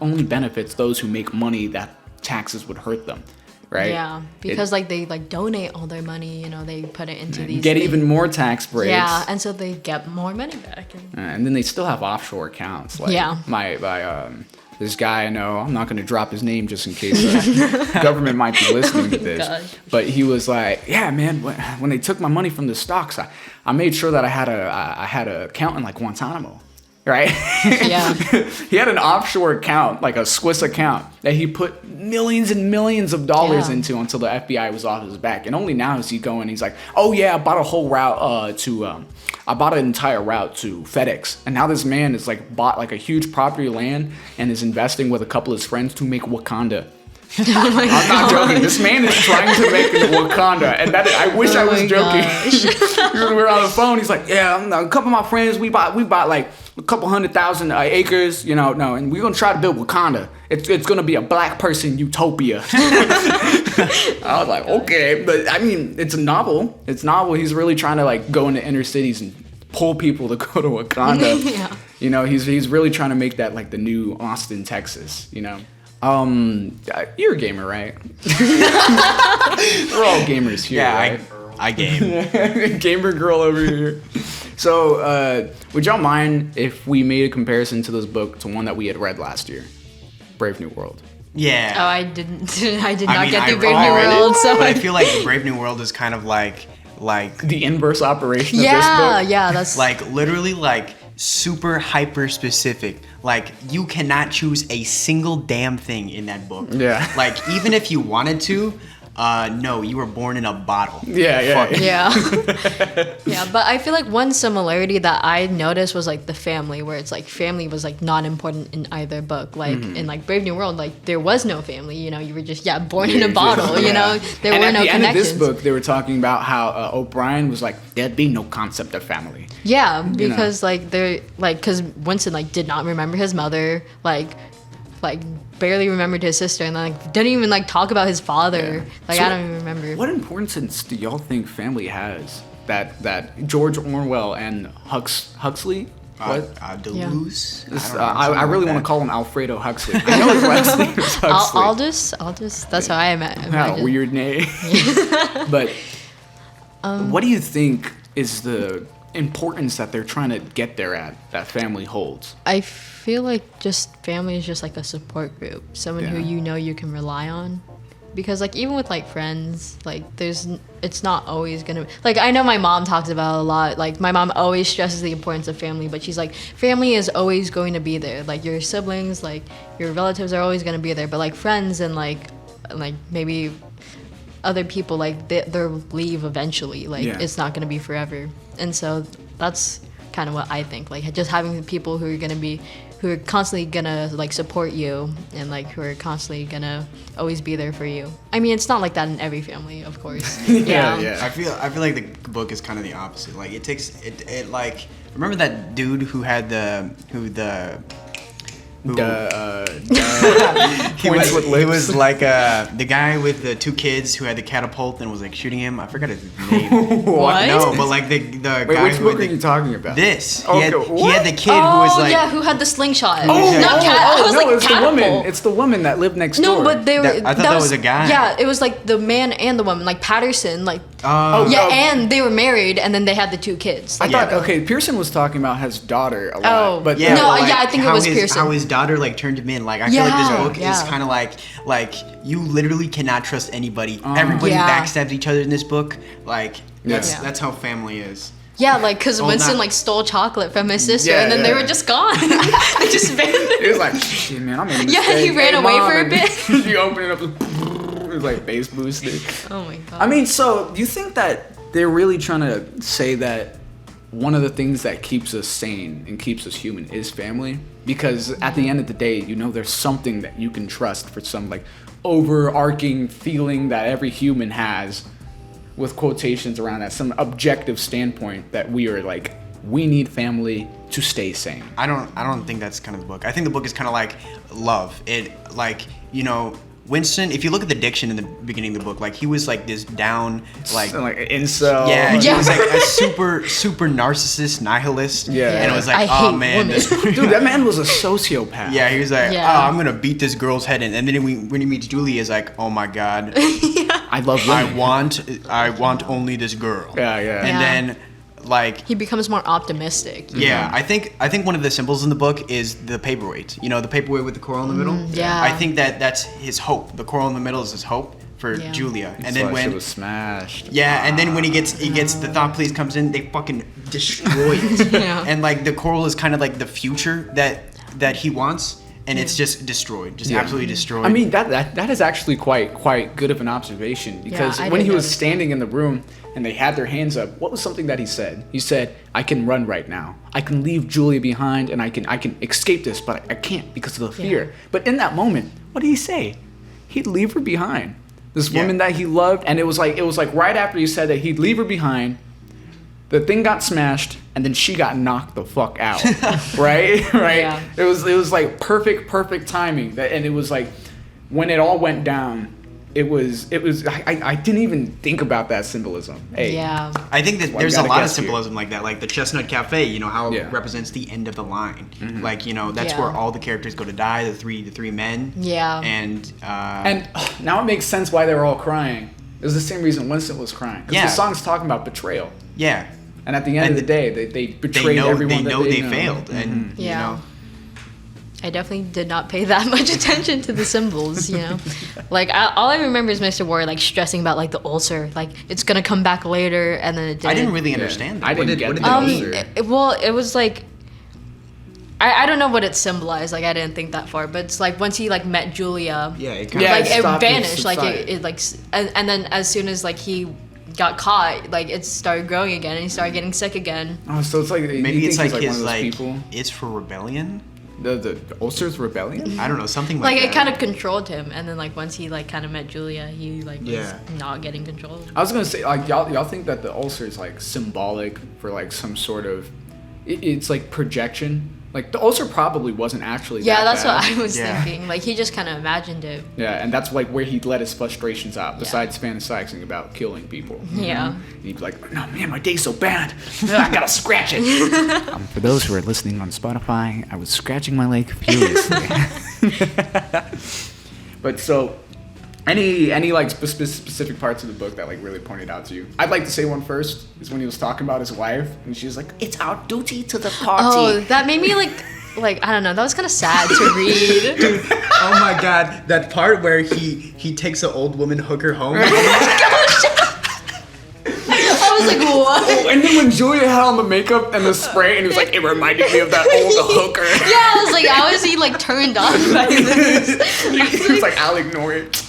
only benefits those who make money that taxes would hurt them, right? Yeah, because they donate all their money, they put it into these get even more tax breaks. Yeah, and so they get more money back. And then they still have offshore accounts. Like my this guy I know, I'm not going to drop his name just in case the government might be listening to this. Gosh. But he was like, yeah, man, when they took my money from the stocks, I made sure that I had an account in like Guantanamo, right? Yeah. He had an offshore account, like a Swiss account, that he put millions and millions of dollars into until the FBI was off his back. And only now is he going, he's like, oh yeah, I bought a whole route I bought an entire route to FedEx. And now this man is like bought like a huge property land and is investing with a couple of his friends to make Wakanda. I'm not joking. This man is trying to make Wakanda, and I wish I was joking. We were on the phone. He's like, "Yeah, a couple of my friends, we bought like a couple 100,000 acres, and we're gonna try to build Wakanda. It's gonna be a black person utopia." I was like, okay, but I mean, it's a novel. It's novel. He's really trying to like go into inner cities and pull people to go to Wakanda. Yeah. He's really trying to make that like the new Austin, Texas. You're a gamer, right? We're all gamers here, right? I game. Gamer girl over here. So, would y'all mind if we made a comparison to this book to one that we had read last year, Brave New World? Yeah. Oh, I did not get through Brave New World, but I feel like Brave New World is kind of like the inverse operation of this book. Yeah, that's like literally like super hyper specific. Like you cannot choose a single damn thing in that book. Yeah. Like even if you wanted to, no, you were born in a bottle. Yeah. Yeah, but I feel like one similarity that I noticed was like the family, where it's like family was like not important in either book. Like in like Brave New World, like there was no family. You were just born in a bottle. There were no connections. And at the end of this book, they were talking about how O'Brien was like, there'd be no concept of family. Yeah, because because Winston like did not remember his mother, like barely remembered his sister, and didn't even talk about his father. Yeah. I don't even remember. What importance do y'all think family has? That George Orwell and Huxley? What? Deleuze? Yeah. I really want to call him Alfredo Huxley. I know his last name is Huxley. Aldous. That's how I imagine. What a weird name. But what do you think is the importance that they're trying to get there at, that family holds? I feel like just family is just like a support group, someone who you can rely on, because even with friends, it's not always gonna I know my mom talks about it a lot. My mom always stresses the importance of family, but she's like, family is always going to be there. Your siblings, your relatives are always going to be there, but friends and maybe other people, they'll leave eventually. It's not going to be forever. And so that's kind of what I think. Just having people who are constantly gonna support you, and who are constantly gonna always be there for you. I mean, it's not like that in every family, of course. Yeah. I feel like the book is kind of the opposite. It takes remember that dude who had He Points with lips. was like the guy with the 2 kids who had the catapult and was like shooting him. I forgot his name. What? No, but like the Wait, guy which who book had are you talking about? this. Okay, He had the kid who was Oh like. yeah, who had the slingshot? Oh, Not cat. I was no, like it's catapult. the woman. It's the woman that lived next door. No, but they were. I thought that was a guy. Yeah, it was like the man and the woman, like Patterson, like. Oh, Yeah, no. and they were married, and then they had the 2 kids. I Like, thought, okay, Pearson was talking about his daughter a lot. Oh, but yeah, No, but, like, yeah, I think it how was his, Pearson. How his daughter like turned him in. Like I feel like Yeah, this book is yeah. kind of like you literally cannot trust anybody. Everybody Yeah. backstabs each other in this book. Like that's Yeah. that's how family is. Yeah, like because Winston not- like stole chocolate from his sister, Yeah, and then they yeah. were just gone. They just vanished. He was like, shit, man, I'm in this Yeah, he thing. ran Hey, away Mom, for a and bit. You open it up, it was like base boosted. Oh my god. I mean, so do you think that they're really trying to say that one of the things that keeps us sane and keeps us human is family? Because at the end of the day, you know, there's something that you can trust for some like overarching feeling that every human has, with quotations around that, some objective standpoint that we are like, we need family to stay sane. I don't think that's kind of the book. I think the book is kind of like love. It like, you know, Winston, if you look at the diction in the beginning of the book, like he was like this down like Like an incel. yeah, he Yeah. was like a super narcissist nihilist. Yeah. And it was I like, oh hate man, women. this Dude, that man was a sociopath. yeah, he was like, Yeah. oh, I'm gonna beat this girl's head in. And then when he meets Julie, he's like, oh my god, I love I women. want only this girl. Yeah, yeah. And Yeah. then like he becomes more optimistic. yeah, I think one of the symbols in the book is the paperweight. You know, the paperweight with the coral in the middle. yeah. I think that's his hope. The coral in the middle is his hope for Yeah. Julia. And That's then why when shit was smashed. yeah, and then when he gets the thought police comes in, they fucking destroy it. Yeah. And like the coral is kind of like the future that he wants, and it's just destroyed, just Yeah. absolutely destroyed. I mean, that is actually quite good of an observation, because I when he didn't was notice standing in the room and they had their hands up, what was something that he said? He said, "I can run right now. I can leave Julia behind, and I can escape this, but I can't because of the fear." Yeah. But in that moment, what did he say? He'd leave her behind. This Yeah. woman that he loved, and it was like right after he said that he'd leave her behind, the thing got smashed, and then she got knocked the fuck out. right? Yeah. It was like perfect timing. And it was like when it all went down, it was I didn't even think about that symbolism. Hey. Yeah. I think that Well, there's a gotta lot of guess here. symbolism like that, like the Chestnut Cafe. You know how Yeah. it represents the end of the line. Like you know that's Yeah. where all the characters go to die. The three men. Yeah. And Now it makes sense why they were all crying. It was the same reason Winston was crying. Because Yeah. the song's talking about betrayal. yeah, And at the end And of the day, they they betrayed know everyone they that know they they know. failed, and Yeah. you know. I definitely did not pay that much attention to the symbols, you know. Like all I remember is Mr. Warrior like stressing about like the ulcer, like it's gonna come back later, and then it didn't. I didn't really understand that. I didn't What get did that. they mean? ulcer. It was like I don't know what it symbolized. Like I didn't think that far, but it's like once he like met Julia, Yeah, it kind Yeah, like it it stopped, it vanished. Like subsided. it like and then as soon as like he got caught, like it started growing again, and he started getting sick again. Oh, so it's like maybe it's like one his of those like people. it's for rebellion. The ulcer's rebellion. I don't know, something like Like that. it kind of controlled him, and then like once he like kind of met Julia, he like was Yeah. not getting controlled. I was gonna say, like, y'all think that the ulcer is like symbolic for like some sort of, it's like projection. Like the ulcer probably wasn't actually. Yeah, that that's bad. what I was Yeah. thinking. Like he just kind of imagined it. Yeah, and that's like where he'd let his frustrations out. Besides fantasizing about killing people. Yeah. He'd be like, "No, man, my day's so bad. I gotta scratch it." For those who are listening on Spotify, I was scratching my leg furiously. But so, any like specific parts of the book that like really pointed out to you? I'd like to say one first is when he was talking about his wife, and she was like, "It's our duty to the party." Oh, that made me like I don't know. That was kind of sad to read. Oh my god, that part where he takes an old woman, hook her home. I was like, what? Oh, and then when Julia had on the makeup and the spray, and he was like, "It reminded me of that old hooker." Yeah, I was like, how is he like turned on by this? He was like, "I'll ignore it."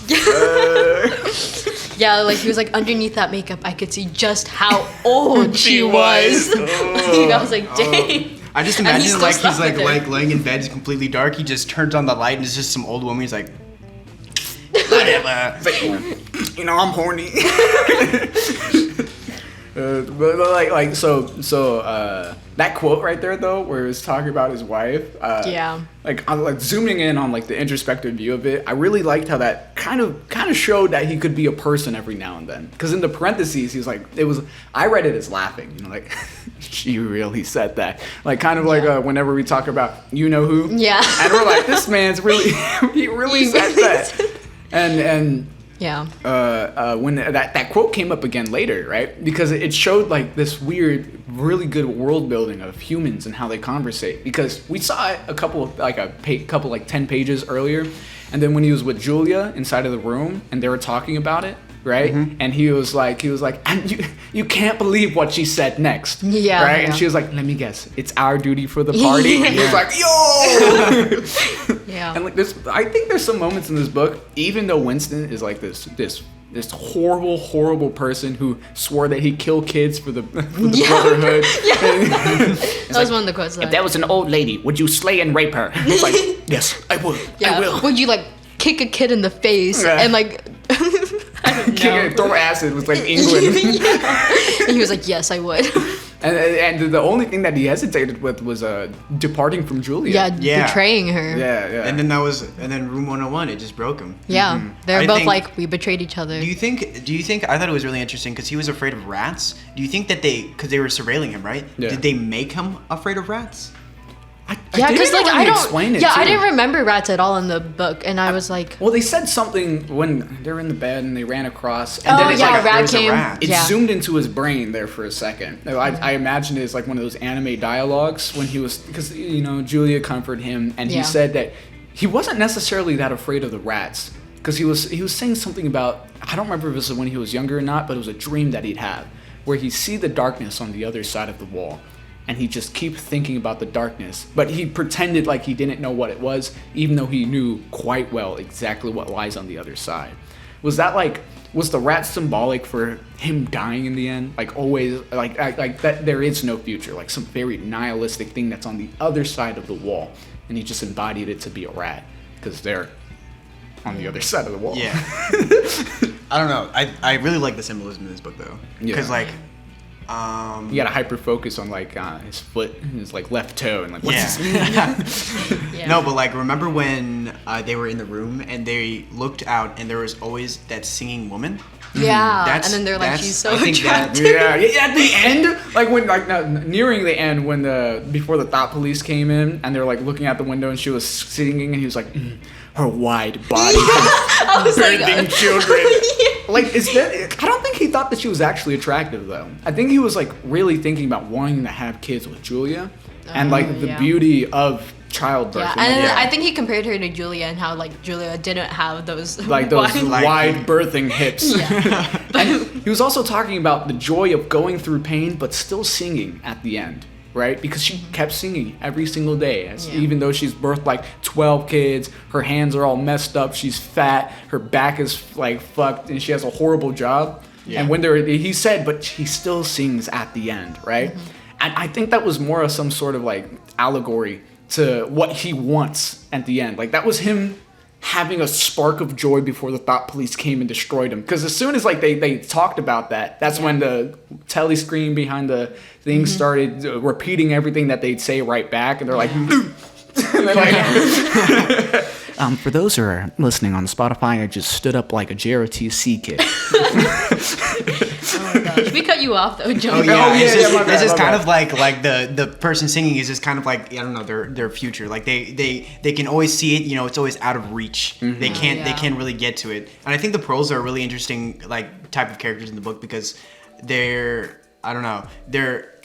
Yeah, like he was like underneath that makeup, I could see just how old she was. I was like, dang. I just And he's imagine still like stuck he's like with her. like laying in bed, it's completely dark. He just turns on the light and it's just some old woman. He's like, whatever. You know, I'm horny. but like so that quote right there though, where he was talking about his wife. Yeah. Like zooming in on like the introspective view of it, I really liked how that kind of showed that he could be a person every now and then. Because in the parentheses, he was like, I read it as laughing, you know, like she really said that, like kind of like whenever we talk about you know who, and we're like, this man's really he really said that, and. Yeah. When that quote came up again later, right? Because it showed like this weird, really good world building of humans and how they conversate. Because we saw it a couple 10 pages earlier, and then when he was with Julia inside of the room and they were talking about it, right? And he was like, and you can't believe what she said next, right? Yeah. And she was like, let me guess, it's our duty for the party. And he was like, yo. Yeah. And like I think there's some moments in this book, even though Winston is like this horrible person who swore that he'd kill kids for the Brotherhood. That was one of the quotes. If that was an old lady, would you slay and rape her? It's like, yes, I would. Yeah. I will. Would you like kick a kid in the face and like I don't know. Throw acid was like England. And he was like, yes, I would. And the only thing that he hesitated with was departing from Julia. Yeah. Betraying her. Yeah. And then Room 101, it just broke him. Yeah, they're I both think- like, we betrayed each other. Do you think, I thought it was really interesting because he was afraid of rats. Do you think that because they were surveilling him, right? Yeah. Did they make him afraid of rats? Yeah, because like I don't. Explain it Yeah, too. I didn't remember rats at all in the book, and I was like, Well, they said something when they were in the bed and they ran across, and oh then it's yeah, like a rat there's a came. rat. it Yeah. zoomed into his brain there for a second. I imagine it's like one of those anime dialogues when he was, because you know Julia comforted him, and he Yeah. said that he wasn't necessarily that afraid of the rats, because he was saying something about, I don't remember if this was when he was younger or not, but it was a dream that he'd have where he'd see the darkness on the other side of the wall. And he'd just keep thinking about the darkness. But he pretended like he didn't know what it was, even though he knew quite well exactly what lies on the other side. Was the rat symbolic for him dying in the end? Like always, like that there is no future, like some very nihilistic thing that's on the other side of the wall. And he just embodied it to be a rat, because they're on the other side of the wall. Yeah. I don't know. I really like the symbolism in this book though, because Yeah. You gotta hyper focus on like his foot, his like left toe, and like what's this mean? Yeah. No, but like remember when they were in the room and they looked out and there was always that singing woman? Yeah, That's- and then they're like, that's- she's so I think that- attractive. Yeah, at the end, like when nearing the end, when before the thought police came in and they're like looking out the window and she was singing and he was like, her wide body I was like, birthing children. Like, is that? I don't think he thought that she was actually attractive though. I think he was like really thinking about wanting to have kids with Julia, and like the yeah. beauty of childbirth. yeah, and, and like, then I think he compared her to Julia and how like Julia didn't have those like those wide- wide birthing hips. Yeah. And he was also talking about the joy of going through pain but still singing at the end, right? Because she kept singing every single day, Yeah. even though she's birthed like 12 kids, her hands are all messed up, she's fat, her back is like fucked, and she has a horrible job. Yeah. And when he said, but he still sings at the end, right? And I think that was more of some sort of like allegory to what he wants at the end. Like that was him having a spark of joy before the thought police came and destroyed him. Because as soon as like they talked about that, that's when the telly screen behind the thing started repeating everything that they'd say right back, and they're like, and they're like for those who are listening on Spotify, I just stood up like a JROTC kid. Oh my gosh, we cut you off though, Jonah. Oh yeah, Oh, yeah, it's yeah, just, my bad, it's just my kind bad. of like the person singing is just kind of like, I don't know, their future. Like they can always see it, you know, it's always out of reach. They can't really get to it. And I think the pearls are a really interesting like type of characters in the book because they're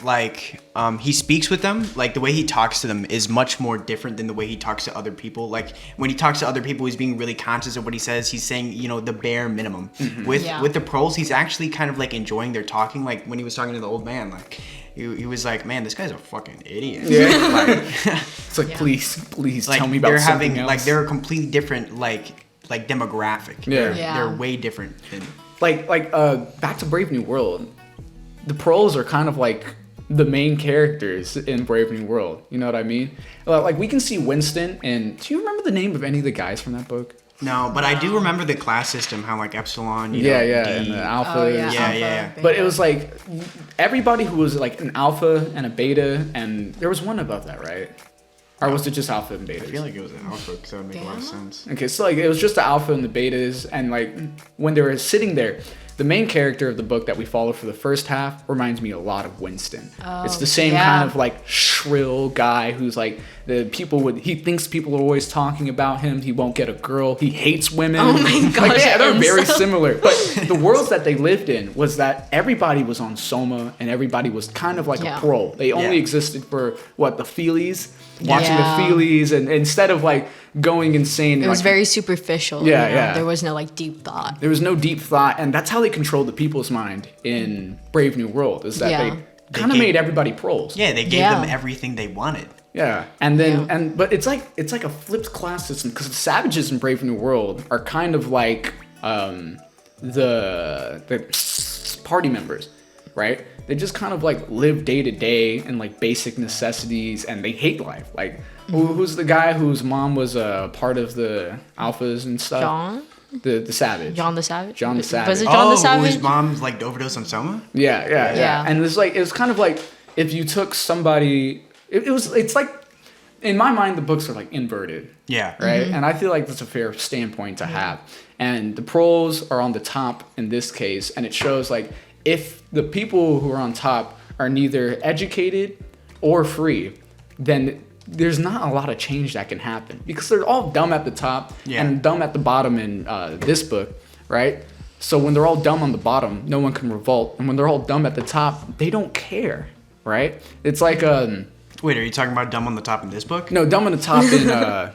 like he speaks with them, like the way he talks to them is much more different than the way he talks to other people. Like when he talks to other people, he's being really conscious of what he says. He's saying, you know, the bare minimum. With the pearls, he's actually kind of like enjoying their talking. Like when he was talking to the old man, like he was like, man, this guy's a fucking idiot. Yeah. Like, It's like, please like tell me about they're something having else. like they're a completely different like demographic. Yeah. They're way different than like back to Brave New World. The Pearls are kind of like the main characters in Brave New World. You know what I mean? Like we can see Winston, and do you remember the name of any of the guys from that book? No, but I do remember the class system, how like epsilon, D. and the alpha. Oh, yeah. Yeah. But it was like everybody who was like an alpha and a beta, and there was one above that, right? Or was it just alpha and beta? I feel like it was an alpha because that would make a lot of sense. Okay, so like it was just the alpha and the betas, and like when they were sitting there, the main character of the book that we follow for the first half reminds me a lot of Winston. It's the same kind of like shrill guy who's like he thinks people are always talking about him. He won't get a girl. He hates women. Oh my gosh. Like, yeah, they're very similar. But the worlds that they lived in was that everybody was on Soma and everybody was kind of like a pro. They only existed for the feelies, watching the feelies, and instead of like going insane. It was very superficial. Yeah. There was no like deep thought. There was no deep thought, and that's how they controlled the people's mind in Brave New World. Is that they kind of made everybody pros. Yeah, they gave them everything they wanted. Yeah, and then but it's like a flipped class system because the savages in Brave New World are kind of like the party members, right? They just kind of like live day to day and like basic necessities, and they hate life. Like, who's the guy whose mom was a part of the alphas and stuff? John? The savage. John the Savage? John the Savage. Was it John the Savage? Whose mom like overdosed on Soma? Yeah. And it was kind of like if you took somebody. It's like, in my mind, the books are like inverted. Yeah. Right? And I feel like that's a fair standpoint to have. And the pros are on the top in this case, and it shows like if the people who are on top are neither educated or free, then there's not a lot of change that can happen because they're all dumb at the top and dumb at the bottom in this book, right? So when they're all dumb on the bottom, no one can revolt. And when they're all dumb at the top, they don't care, right? It's like... Wait, are you talking about dumb on the top in this book? No, dumb on the top in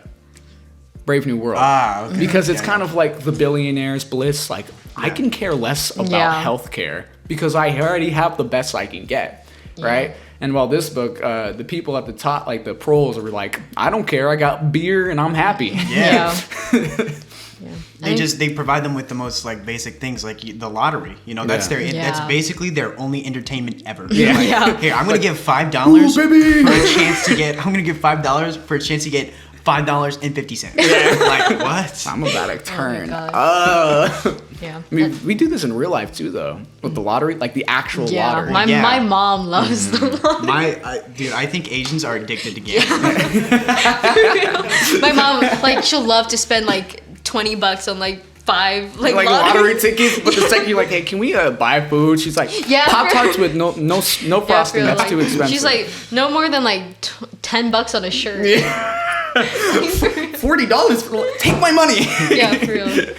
Brave New World. Okay. Because it's kind of like the billionaire's bliss. Like, I can care less about healthcare because I already have the best I can get, right? And while this book, the people at the top, like the pros, are like, I don't care. I got beer and I'm happy. Yeah. They provide them with the most like basic things like the lottery. You know, that's that's basically their only entertainment ever. Yeah. Like, here, I'm gonna give $5 for a chance to get. I'm gonna give $5 for a chance to get $5.50. Yeah. Like what? I'm about to turn. Yeah. I mean, we do this in real life too, though, with the lottery, like the actual lottery. My mom loves the lottery. Dude, I think Asians are addicted to gambling. My mom, like, she'll love to spend like $20 on like 5 like lottery tickets, but the second you're like, hey, can we buy food? She's like, Pop-Tarts with no frosting, that's too expensive. She's like, no more than like $10 on a shirt. $40, take my money. Yeah, for real.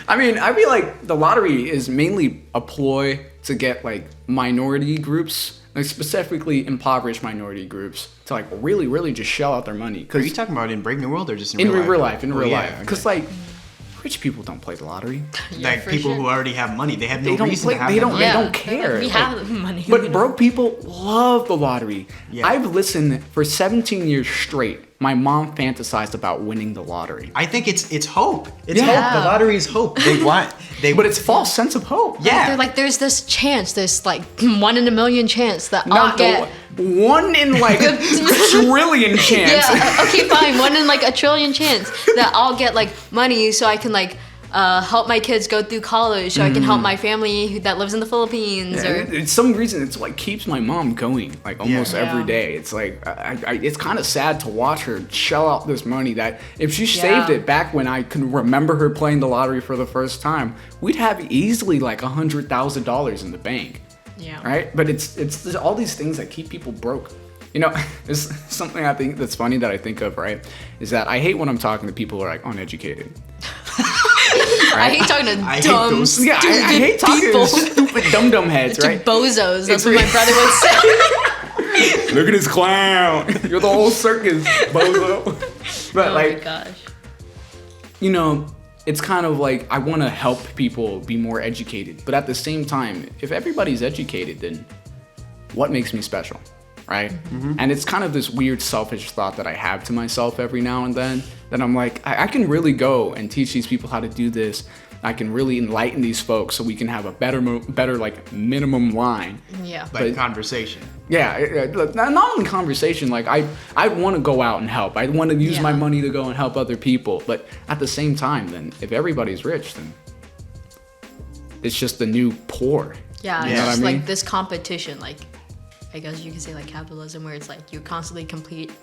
I mean, I feel like the lottery is mainly a ploy to get like minority groups, like specifically impoverished minority groups, to like really, really just shell out their money. Are you talking about in Brave New World or just in real life? In real life, okay. Because like rich people don't play the lottery. Like people who already have money, they have no reason to have they don't care. We have money. But broke people love the lottery. Yeah. I've listened for 17 years straight. My mom fantasized about winning the lottery. I think it's hope. It's hope. The lottery is hope. But it's false sense of hope. Yeah. They're like, there's this chance, this like 1 in a million chance that I'll get. 1 in like a trillion chance. Yeah. Okay, fine. 1 in like a trillion chance that I'll get like money so I can like help my kids go through college, so I can help my family that lives in the Philippines. Yeah, it's some reason it's what keeps my mom going like almost every day. It's like it's kind of sad to watch her shell out this money that if she saved it back when I can remember her playing the lottery for the first time, we'd have easily like $100,000 in the bank. Yeah. Right? But it's all these things that keep people broke. You know, there's something I think that's funny that I think of, right? Is that I hate when I'm talking to people who are like uneducated. Right? I hate talking to dumb, stupid I hate talking people. to stupid dum-dum heads, right? To bozos. That's what my brother would say. Look at this clown. You're the whole circus, bozo. But my gosh. You know, it's kind of like I want to help people be more educated. But at the same time, if everybody's educated, then what makes me special? Right? Mm-hmm. And it's kind of this weird selfish thought that I have to myself every now and then that I'm like, I can really go and teach these people how to do this, I can really enlighten these folks so we can have a better like minimum line. Yeah. Like conversation. Yeah, not only conversation. Like I want to go out and help. I want to use my money to go and help other people. But at the same time, then if everybody's rich, then it's just the new poor. Yeah, You it's know what just I mean? like this competition, like I guess you could say like capitalism, where it's like you're constantly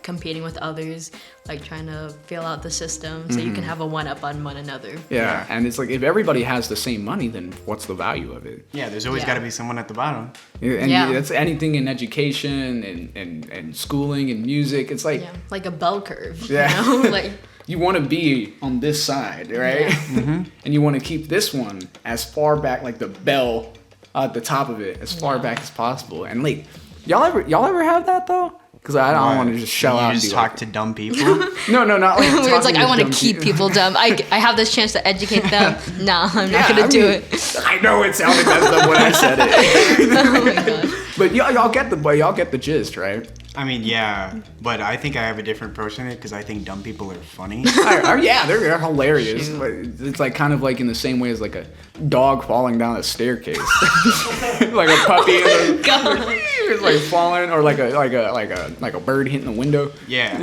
competing with others, like trying to fill out the system so you can have a one-up on one another. Yeah, and it's like if everybody has the same money, then what's the value of it? Yeah, there's always got to be someone at the bottom. And Yeah. that's anything in education and schooling and music. It's like Yeah, like a bell curve. Yeah. You know? Like you want to be on this side, right? Yeah. And you want to keep this one as far back, like the bell at the top of it, as far back as possible. And like, y'all ever have that though? Because I don't want to just shell out. You just talk to dumb people. No, not like where it's like talking I want to dumb keep people dumb. I have this chance to educate them. Nah, I'm not gonna do it. I know it sounded messed up when I said it, Oh my god. but y'all get the gist, right? I mean, yeah, but I think I have a different approach in it because I think dumb people are funny. Yeah, they're hilarious. But it's like kind of like in the same way as like a dog falling down a staircase, like a puppy, it's like falling, or like a bird hitting the window. Yeah.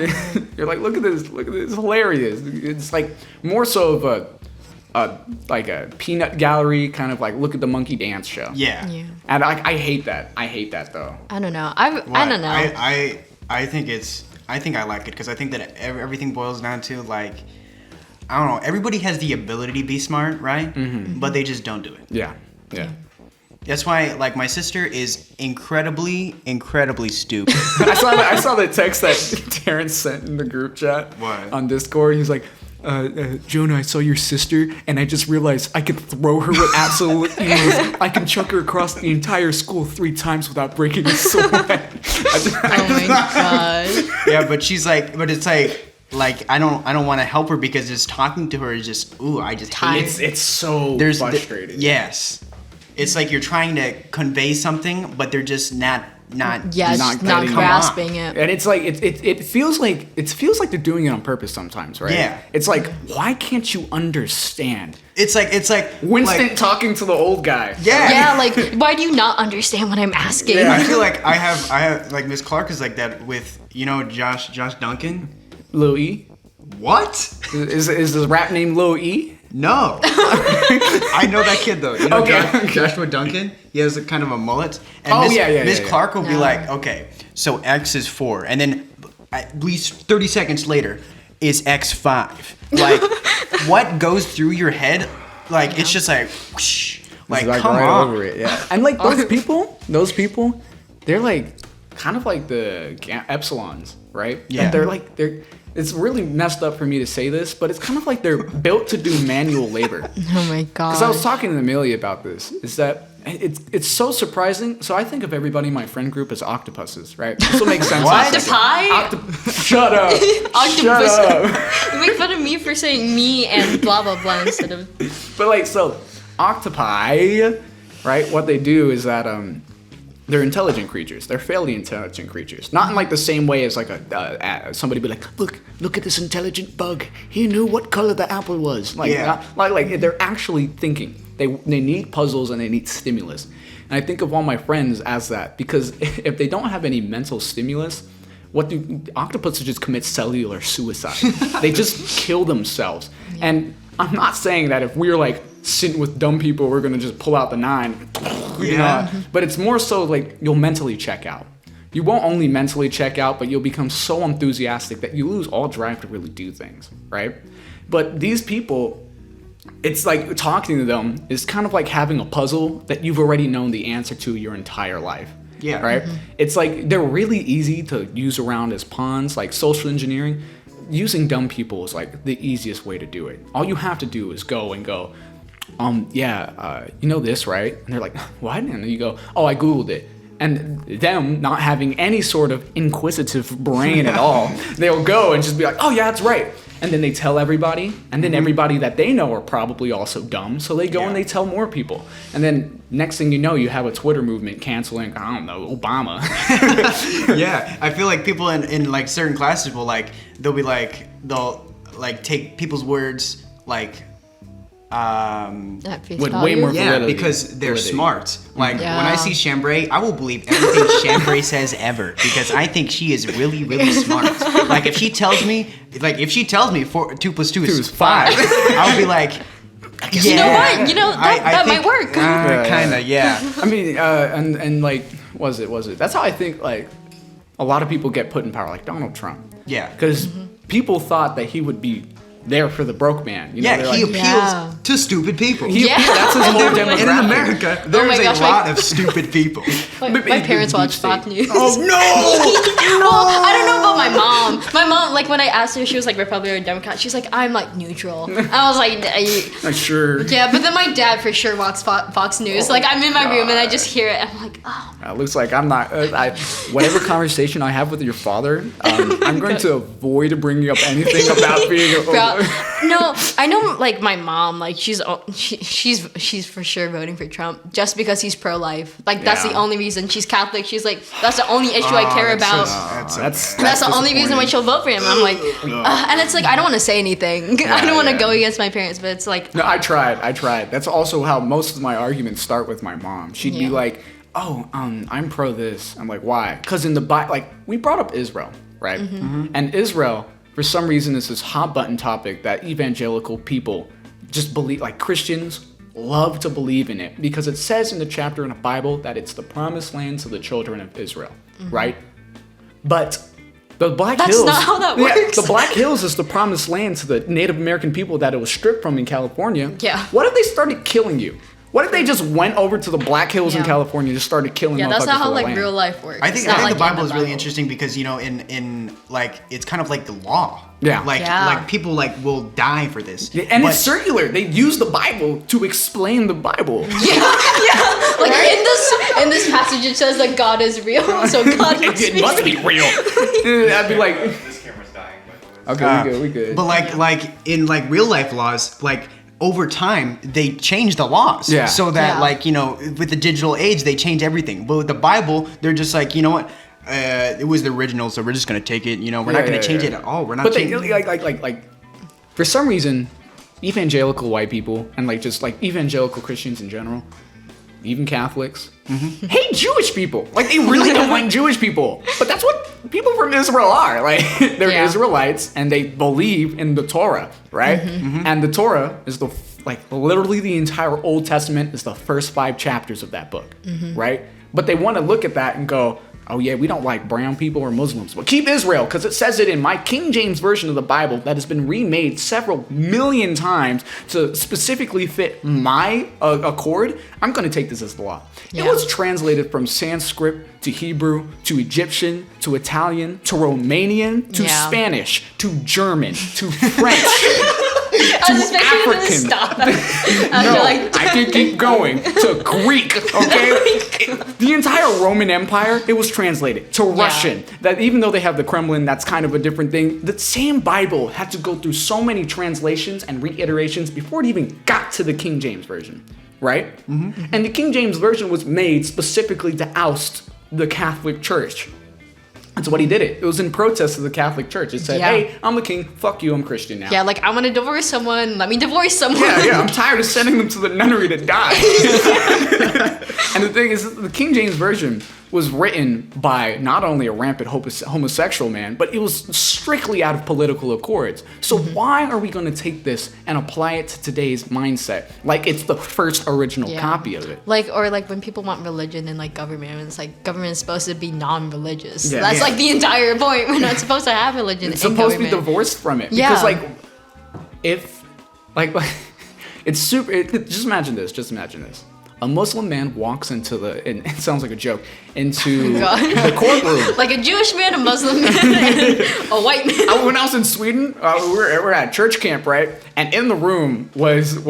You're like, look at this, it's hilarious. It's like more so of like a peanut gallery kind of like look at the monkey dance show. Yeah. Yeah. And I hate that. I hate that though. I don't know. I don't know. I think I like it because I think that everything boils down to like, I don't know. Everybody has the ability to be smart, right? Mm-hmm. But they just don't do it. Yeah. That's why, like, my sister is incredibly stupid. I saw the text that Terrence sent in the group chat What? on Discord. He's like, Jonah, I saw your sister, and I just realized I could throw her with absolute ease. I can chuck her across the entire school 3 times without breaking a sweat. Oh my god. Yeah, but she's like, but it's like I don't want to help her because just talking to her is just I just hate it. It's so There's frustrating. Yes. It's like you're trying to convey something, but they're just not Not getting grasping it. And it's like it feels like they're doing it on purpose sometimes, right? Yeah. It's like, why can't you understand? It's like Winston like, talking to the old guy. Yeah. Yeah, like why do you not understand what I'm asking? I feel like I have like Miss Clark is like that with Josh Duncan. Lil E. What? Is his rap name Lil E? No. I know that kid though. Okay. Joshua Duncan. He has a kind of a mullet. And Miss Clark will be No. like, okay, so X is 4, and then at least 30 seconds later is X 5. Like, what goes through your head? Like, it's just like, whoosh. Like, come right on. over it, yeah. And like those people, they're like kind of like the epsilons, right? Yeah. And they're. It's really messed up for me to say this, but it's kind of like they're built to do manual labor. Oh my god. Because I was talking to Amelia about this, is that it's so surprising. So I think of everybody in my friend group as octopuses, right? This will make sense. What? in a second. Octopi? Shut up. Octopus. Shut up. You make fun of me for saying me and blah blah blah instead of. But like, so octopi, right? What they do is that they're intelligent creatures. They're fairly intelligent creatures. Not in like the same way as like somebody be like, look at this intelligent bug. He knew what color the apple was. Like, Yeah. like they're actually thinking. They need puzzles and they need stimulus. And I think of all my friends as that because if they don't have any mental stimulus, octopuses just commit cellular suicide. They just kill themselves. Yeah. And I'm not saying that if we're like sitting with dumb people, we're gonna just pull out the 9. You know? But it's more so like you'll mentally check out. You won't only mentally check out, but you'll become so enthusiastic that you lose all drive to really do things, right? But these people, it's like talking to them is kind of like having a puzzle that you've already known the answer to your entire life. Yeah. Right? Mm-hmm. It's like they're really easy to use around as pawns, like social engineering. Using dumb people is like the easiest way to do it. All you have to do is go, you know this, right? And they're like, what? And then you go, oh, I Googled it. And them not having any sort of inquisitive brain at all, they'll go and just be like, oh yeah, that's right. And then they tell everybody, and then everybody that they know are probably also dumb, so they go and they tell more people. And then next thing you know, you have a Twitter movement canceling, I don't know, Obama. Yeah, I feel like people in like certain classes will like, they'll take people's words like At face With way value? more Yeah, validity. because they're Validity. smart. Like Yeah. when I see Chambray, I will believe everything Chambray says ever because I think she is really, really smart. Like if she tells me 2 + 2 is 5, I'll be like, yeah. You know what? You know, that might work. Kinda, yeah. I mean, and like, was it? That's how I think, like, a lot of people get put in power, like Donald Trump. Yeah. Because people thought that he would be there for the broke man. You know, Yeah, they're he like, appeals to stupid people. Yeah. That's his whole And in demographic. America, there's my gosh, a lot of stupid people. My parents watch Fox News. Oh no! Well, I don't know about my mom. My mom, like when I asked her, she was like Republican or Democrat. She's like, I'm like neutral. I was like, Like, sure. yeah, but then my dad for sure watches Fox News. Like I'm in my room and I just hear it. I'm like, oh. It looks like I'm not. Whatever conversation I have with your father, I'm going to avoid bringing up anything about being. Bro, no, I know like my mom, like she's for sure voting for Trump just because he's pro-life. Like that's the Yeah. only reason. She's Catholic. She's like, that's the only issue I care about. That's That's the only reason why she'll vote for him. I'm like, and it's like I don't want to say anything. I don't want to yeah. go against my parents, but it's like, No, I tried. That's also how most of my arguments start with my mom. She'd be Yeah. like, "Oh, I'm pro this." I'm like, "Why?" Because in the Bible, like we brought up Israel, right? And Israel, for some reason, is this hot button topic that evangelical people just believe, like Christians love to believe in it because it says in the chapter in the Bible that it's the promised land to the children of Israel, right? But the Black That's Hills. not how that Yeah, works. the Black Hills is the promised land to the Native American people that it was stripped from in California. Yeah. What if they started killing you? What if they just went over to the Black Hills in Yeah. California and just started killing yeah, that's motherfuckers not how for the like land? real life works. I think It's not the like in Bible is really Bible. interesting because in like it's kind of like the law. Yeah. Like people like will die for this. And But- it's circular. They use the Bible to explain the Bible. Yeah, like in this passage it says that God is real, so God must It be must be real. I'd be like, This camera's dying, by the way. okay, we good. But like in like real life laws, like over time they change the laws. Yeah. So that Yeah. like, you know, with the digital age they change everything. But with the Bible, they're just like, you know what? It was the original, so we're just gonna take it. You know, we're not gonna change it at all. We're not. But they changing. like for some reason, evangelical white people and like just like evangelical Christians in general, even Catholics, hate Jewish people. Like they really don't like Jewish people. But that's what people from Israel are. Like they're Yeah. Israelites and they believe in the Torah, right? And the Torah is like literally the entire Old Testament is the first 5 chapters of that book, right? But they want to look at that and go, oh yeah, we don't like brown people or Muslims, but keep Israel because it says it in my King James version of the Bible that has been remade several million times to specifically fit my accord. I'm going to take this as the law. It Yeah. was translated from Sanskrit to Hebrew to Egyptian to Italian to Romanian to Yeah. Spanish to German to French. I was expecting you to African. stop. No, I can keep going to Greek, okay? The entire Roman Empire, it was translated to Russian. That even though they have the Kremlin, that's kind of a different thing. The same Bible had to go through so many translations and reiterations before it even got to the King James Version, right? And the King James Version was made specifically to oust the Catholic Church. That's what he did it. It was in protest of the Catholic Church. It said, Yeah. hey, I'm the king, fuck you, I'm Christian now. Yeah, like I want to divorce someone. Let me divorce someone. Yeah, I'm tired of sending them to the nunnery to die. And the thing is, the King James Version was written by not only a rampant homosexual man, but it was strictly out of political accords. So why are we going to take this and apply it to today's mindset? Like it's the first original Yeah. copy of it. Like or like when people want religion and like government, and it's like government is supposed to be non-religious. Yeah. That's Yeah. like the entire point. We're not supposed to have religion. It's in supposed to be government. divorced from it. Yeah. Because like, if, like, it's super, just imagine this. A Muslim man walks into and it sounds like a joke, into God. the courtroom. Like a Jewish man, a Muslim man, and a white man. When I was in Sweden, we were at church camp, right? And in the room was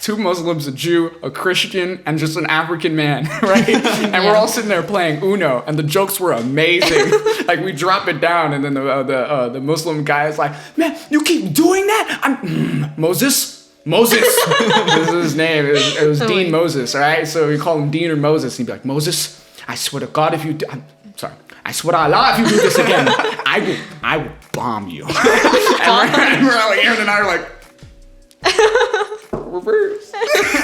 2 Muslims, a Jew, a Christian, and just an African man, right? And we're all sitting there playing Uno, and the jokes were amazing. Like we drop it down, and then the Muslim guy is like, "Man, you keep doing that? Moses." This is his name. It was Dean Moses, all right? So we call him Dean or Moses. And he'd be like, Moses, I swear to God, if you do, I swear to Allah, if you do this again, I will bomb you. And we're like, Aaron and I are like, Reverse.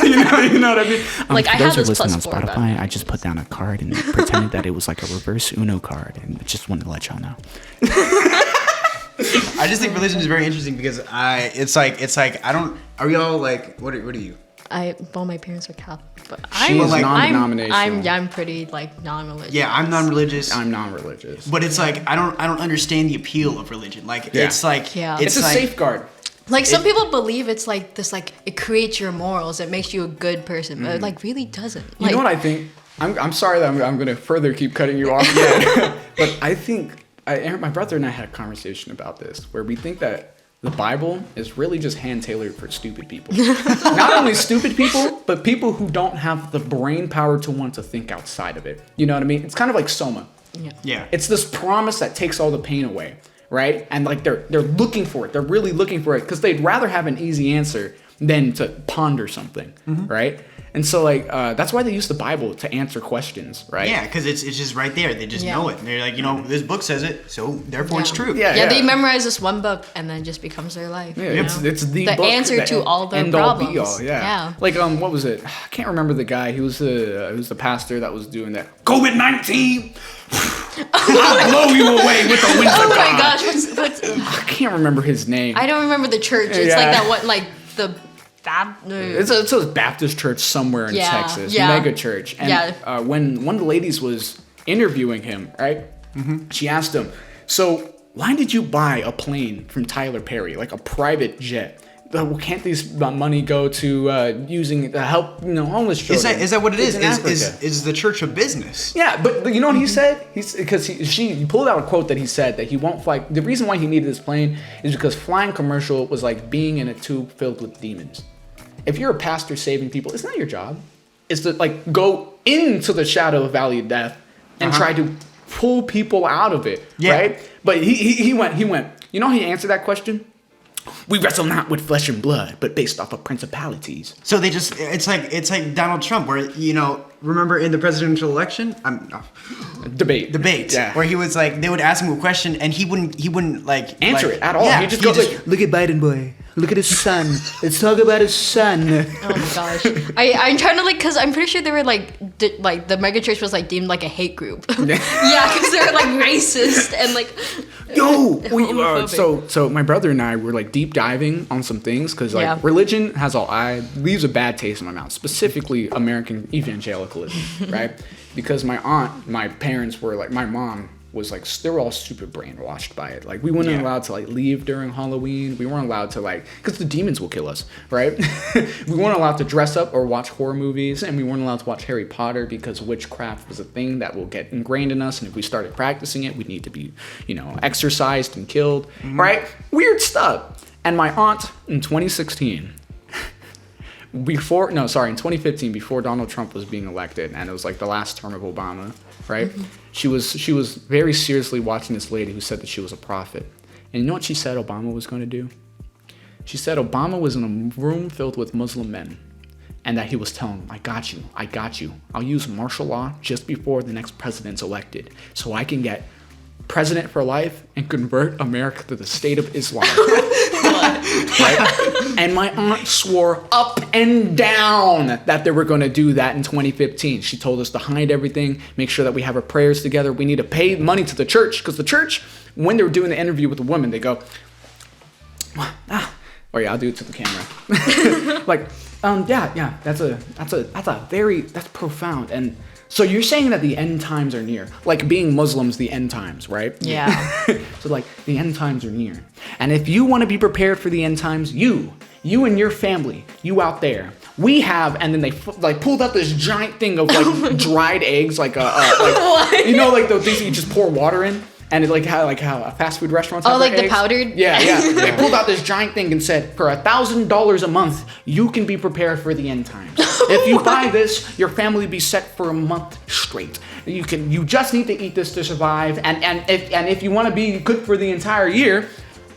you know what I mean? Like, I for have those who this listen on +4 button. Spotify, I just put down a card and pretended that it was like a reverse Uno card, and just wanted to let y'all know. I just think religion is very interesting because it's like I don't. Are we all like what are you? Well, my parents are Catholic, but She's non-denominational. I'm pretty like non-religious. Yeah, I'm non-religious. I'm non-religious. But it's like I don't understand the appeal of religion. Like it's like it's a like, safeguard. Like some people believe it's like this, like it creates your morals, it makes you a good person, but it like really doesn't. You know what I think? I'm sorry that I'm going to further keep cutting you off. But I think my brother and I had a conversation about this where we think that the Bible is really just hand-tailored for stupid people. Not only stupid people, but people who don't have the brain power to want to think outside of it. You know what I mean? It's kind of like Soma. Yeah. It's this promise that takes all the pain away, right? And like they're looking for it. They're really looking for it because they'd rather have an easy answer than to ponder something, right? And so like that's why they use the Bible to answer questions, right? Yeah, because it's just right there. They just know it. And they're like, this book says it, so therefore it's true. Yeah, they memorize this one book and then it just becomes their life. Yeah, it's the book answer to all their problems. Be all, yeah. Like what was it? I can't remember the guy. He was the pastor that was doing that. COVID-19. I'll blow you away with the winds of God. Oh my gosh, what's I can't remember his name. I don't remember the church. It's like that one, like the It's a Baptist church somewhere in Texas, mega church. And when one of the ladies was interviewing him, right? She asked him, "So why did you buy a plane from Tyler Perry, like a private jet? Can't these money go to using to help homeless children?" Is that what it is? Is Is the church a business? Yeah, but you know what he said? She pulled out a quote that he said that he won't fly. The reason why he needed this plane is because flying commercial was like being in a tube filled with demons. If you're a pastor saving people, it's not your job. It's to like go into the shadow of valley of death and try to pull people out of it, right? But he went. You know how he answered that question? We wrestle not with flesh and blood, but based off of principalities. So they just it's like Donald Trump, where remember in the presidential election, debate, where he was like they would ask him a question and he wouldn't like answer it at all. Yeah, he just goes like, "Look at Biden, boy. Look at his son. Let's talk about his son." Oh my gosh. I'm trying to because I'm pretty sure they were like the megachurch was like deemed like a hate group. Yeah, because they were like racist and like. So my brother and I were like deep diving on some things because like religion leaves a bad taste in my mouth, specifically American evangelicalism, right? Because my parents were like, my mom was like, they were all super brainwashed by it. Like we weren't allowed to like leave during Halloween. We weren't allowed to like, because the demons will kill us, right? We weren't allowed to dress up or watch horror movies, and we weren't allowed to watch Harry Potter because witchcraft was a thing that will get ingrained in us, and if we started practicing it, we'd need to be, exorcised and killed, right? Weird stuff. And my aunt in 2016, in 2015, before Donald Trump was being elected, and it was like the last term of Obama, right? She was very seriously watching this lady who said that she was a prophet. And you know what she said Obama was going to do? She said Obama was in a room filled with Muslim men, and that he was telling them, I got you. I'll use martial law just before the next president's elected, so I can get president for life and convert America to the state of Islam. Right? And my aunt swore up and down that they were going to do that in 2015. She told us to hide everything, make sure that we have our prayers together. We need to pay money to the church, because the church, when they were doing the interview with the woman, they go, I'll do it to the camera. Like, that's profound. And so you're saying that the end times are near, like being Muslims, the end times, right? Yeah. So like the end times are near. And if you want to be prepared for the end times, you and your family, you out there, we have, and then they like pulled out this giant thing of like dried eggs, like what? Like those things you just pour water in. And it's like how fast food restaurants have like their the eggs. powdered? Yeah. They pulled out this giant thing and said, for $1,000 a month, you can be prepared for the end times. If you buy this, your family will be set for a month straight. You just need to eat this to survive. And if you want to be good for the entire year,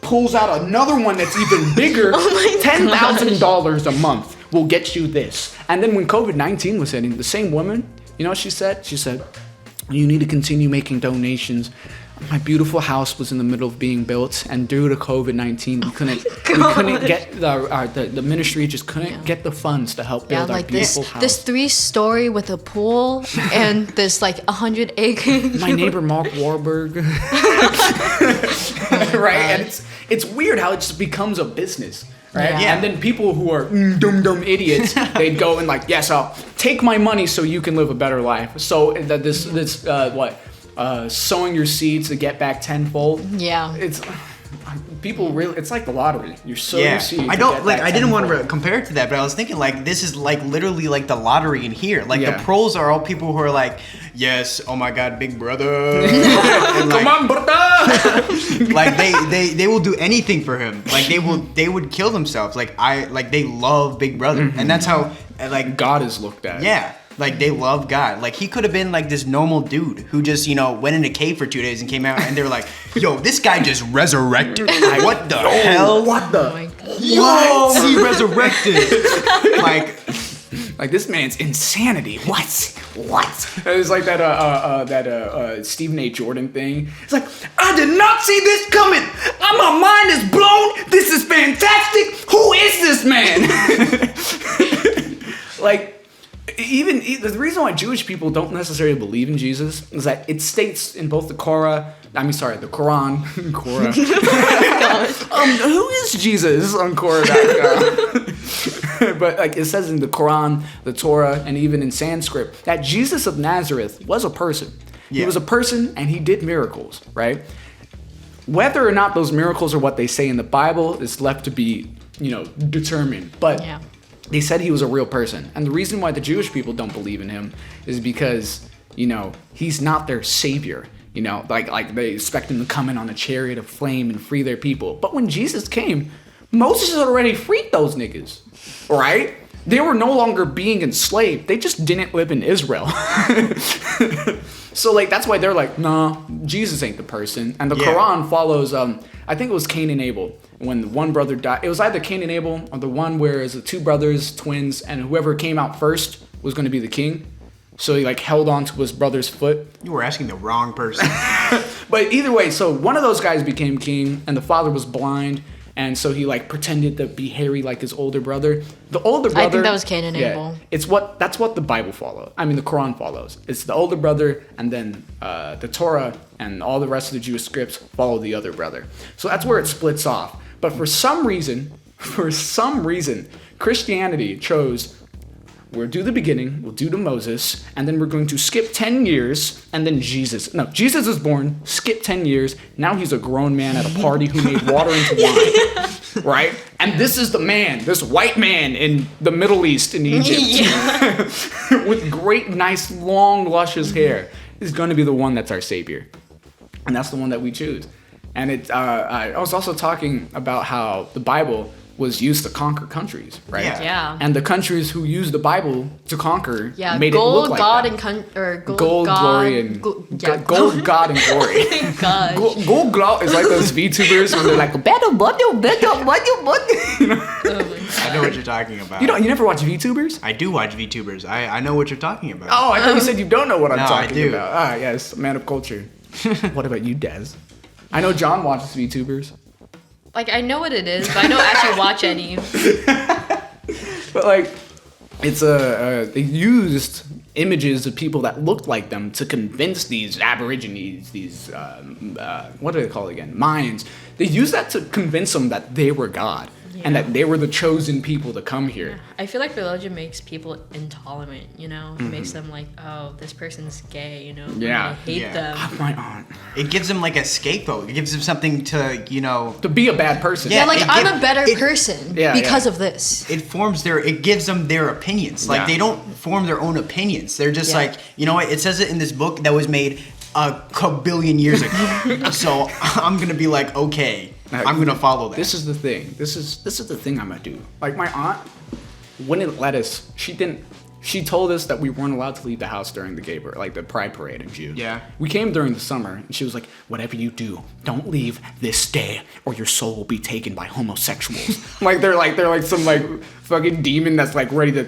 pulls out another one that's even bigger. $10,000 a month will get you this. And then when COVID-19 was hitting, the same woman, you know what she said? She said, you need to continue making donations my beautiful house was in the middle of being built, and due to COVID-19, we couldn't get the ministry just couldn't get the funds to help build our beautiful house. This 3-story with a pool and this like 100 acres. My neighbor Mark Wahlberg, right? And it's weird how it just becomes a business. Right? Yeah. And then people who are dumb idiots, they'd go and like, yes, I'll take my money so you can live a better life. So that sowing your seeds to get back tenfold. Yeah. It's people really. It's like the lottery. You're sowing your seeds. I didn't want to compare it to that, but I was thinking like this is like literally like the lottery in here. Like the pros are all people who are like, yes, oh my God, big brother. And like, come on, brother. Like they will do anything for him. Like they would kill themselves. Like they love Big Brother, and that's how like God is looked at. Yeah. Like, they love God. Like, he could have been, like, this normal dude who just, went in a cave for 2 days and came out, and they were like, yo, this guy just resurrected. Like, what the hell? What the? Oh my God. What? He resurrected. Like, this man's insanity. What? It was like that Stephen A. Jordan thing. It's like, I did not see this coming. My mind is blown. This is fantastic. Who is this man? Like, even the reason why Jewish people don't necessarily believe in Jesus is that it states in both the Quran. Who is Jesus on Quran.com? But like it says in the Quran, the Torah, and even in Sanskrit that Jesus of Nazareth was a person. Yeah. He was a person, and he did miracles, right? Whether or not those miracles are what they say in the Bible is left to be, determined. But they said he was a real person. And the reason why the Jewish people don't believe in him is because, he's not their savior. Like they expect him to come in on a chariot of flame and free their people. But when Jesus came, Moses had already freed those niggas, right? They were no longer being enslaved. They just didn't live in Israel. So, like, that's why they're like, nah, Jesus ain't the person. And the Quran follows, I think it was Cain and Abel. When one brother died, it was either Cain and Abel or the one where it's the 2 brothers, twins, and whoever came out first was going to be the king. So he like held on to his brother's foot. You were asking the wrong person. But either way, so one of those guys became king, and the father was blind, and so he like pretended to be hairy like his older brother. The older brother, I think that was Cain and Abel. That's what the Bible follows. I mean, the Quran follows. It's the older brother, and then the Torah and all the rest of the Jewish scripts follow the other brother. So that's where it splits off. But for some reason, Christianity chose, we'll do the beginning, we'll do to Moses, and then we're going to skip 10 years, and then Jesus. No, Jesus is born, skip 10 years, now he's a grown man at a party who made water into wine, right? And this is the man, this white man in the Middle East, in Egypt, with great, nice, long, luscious hair, is going to be the one that's our savior. And that's the one that we choose. And I was also talking about how the Bible was used to conquer countries, right? Yeah. And the countries who used the Bible to conquer made gold, it look like God, that. And gold, God, glory, and gold, God, and glory. Gosh. Gold, glory is like those VTubers when they're like, better, I know what you're talking about. You never watch VTubers? I do watch VTubers. I know what you're talking about. Oh, I thought you said you don't know what I'm No, talking I do. about. Ah, yes, man of culture. What about you, Des? I know John watches VTubers. Like, I know what it is, but I don't actually watch any. But like, it's they used images of people that looked like them to convince these aborigines, these what do they call it again? Mayans. They used that to convince them that they were God and that they were the chosen people to come here. Yeah. I feel like religion makes people intolerant, It makes them like, oh, this person's gay, Yeah. I hate them. My aunt. It gives them like a scapegoat. It gives them something to, To be a bad person. Yeah, like I'm a better person Yeah, because of this. It gives them their opinions. Like they don't form their own opinions. They're just like, you know what? It says it in this book that was made a billion years ago. So I'm gonna be like, okay, I'm gonna follow that. This is the thing. This is the thing I'm gonna do. Like my aunt wouldn't let us. She didn't. she told us that we weren't allowed to leave the house during the gay parade, like the Pride Parade in June. Yeah. We came during the summer, and she was like, whatever you do, don't leave this day, or your soul will be taken by homosexuals. they're like some like fucking demon that's like ready to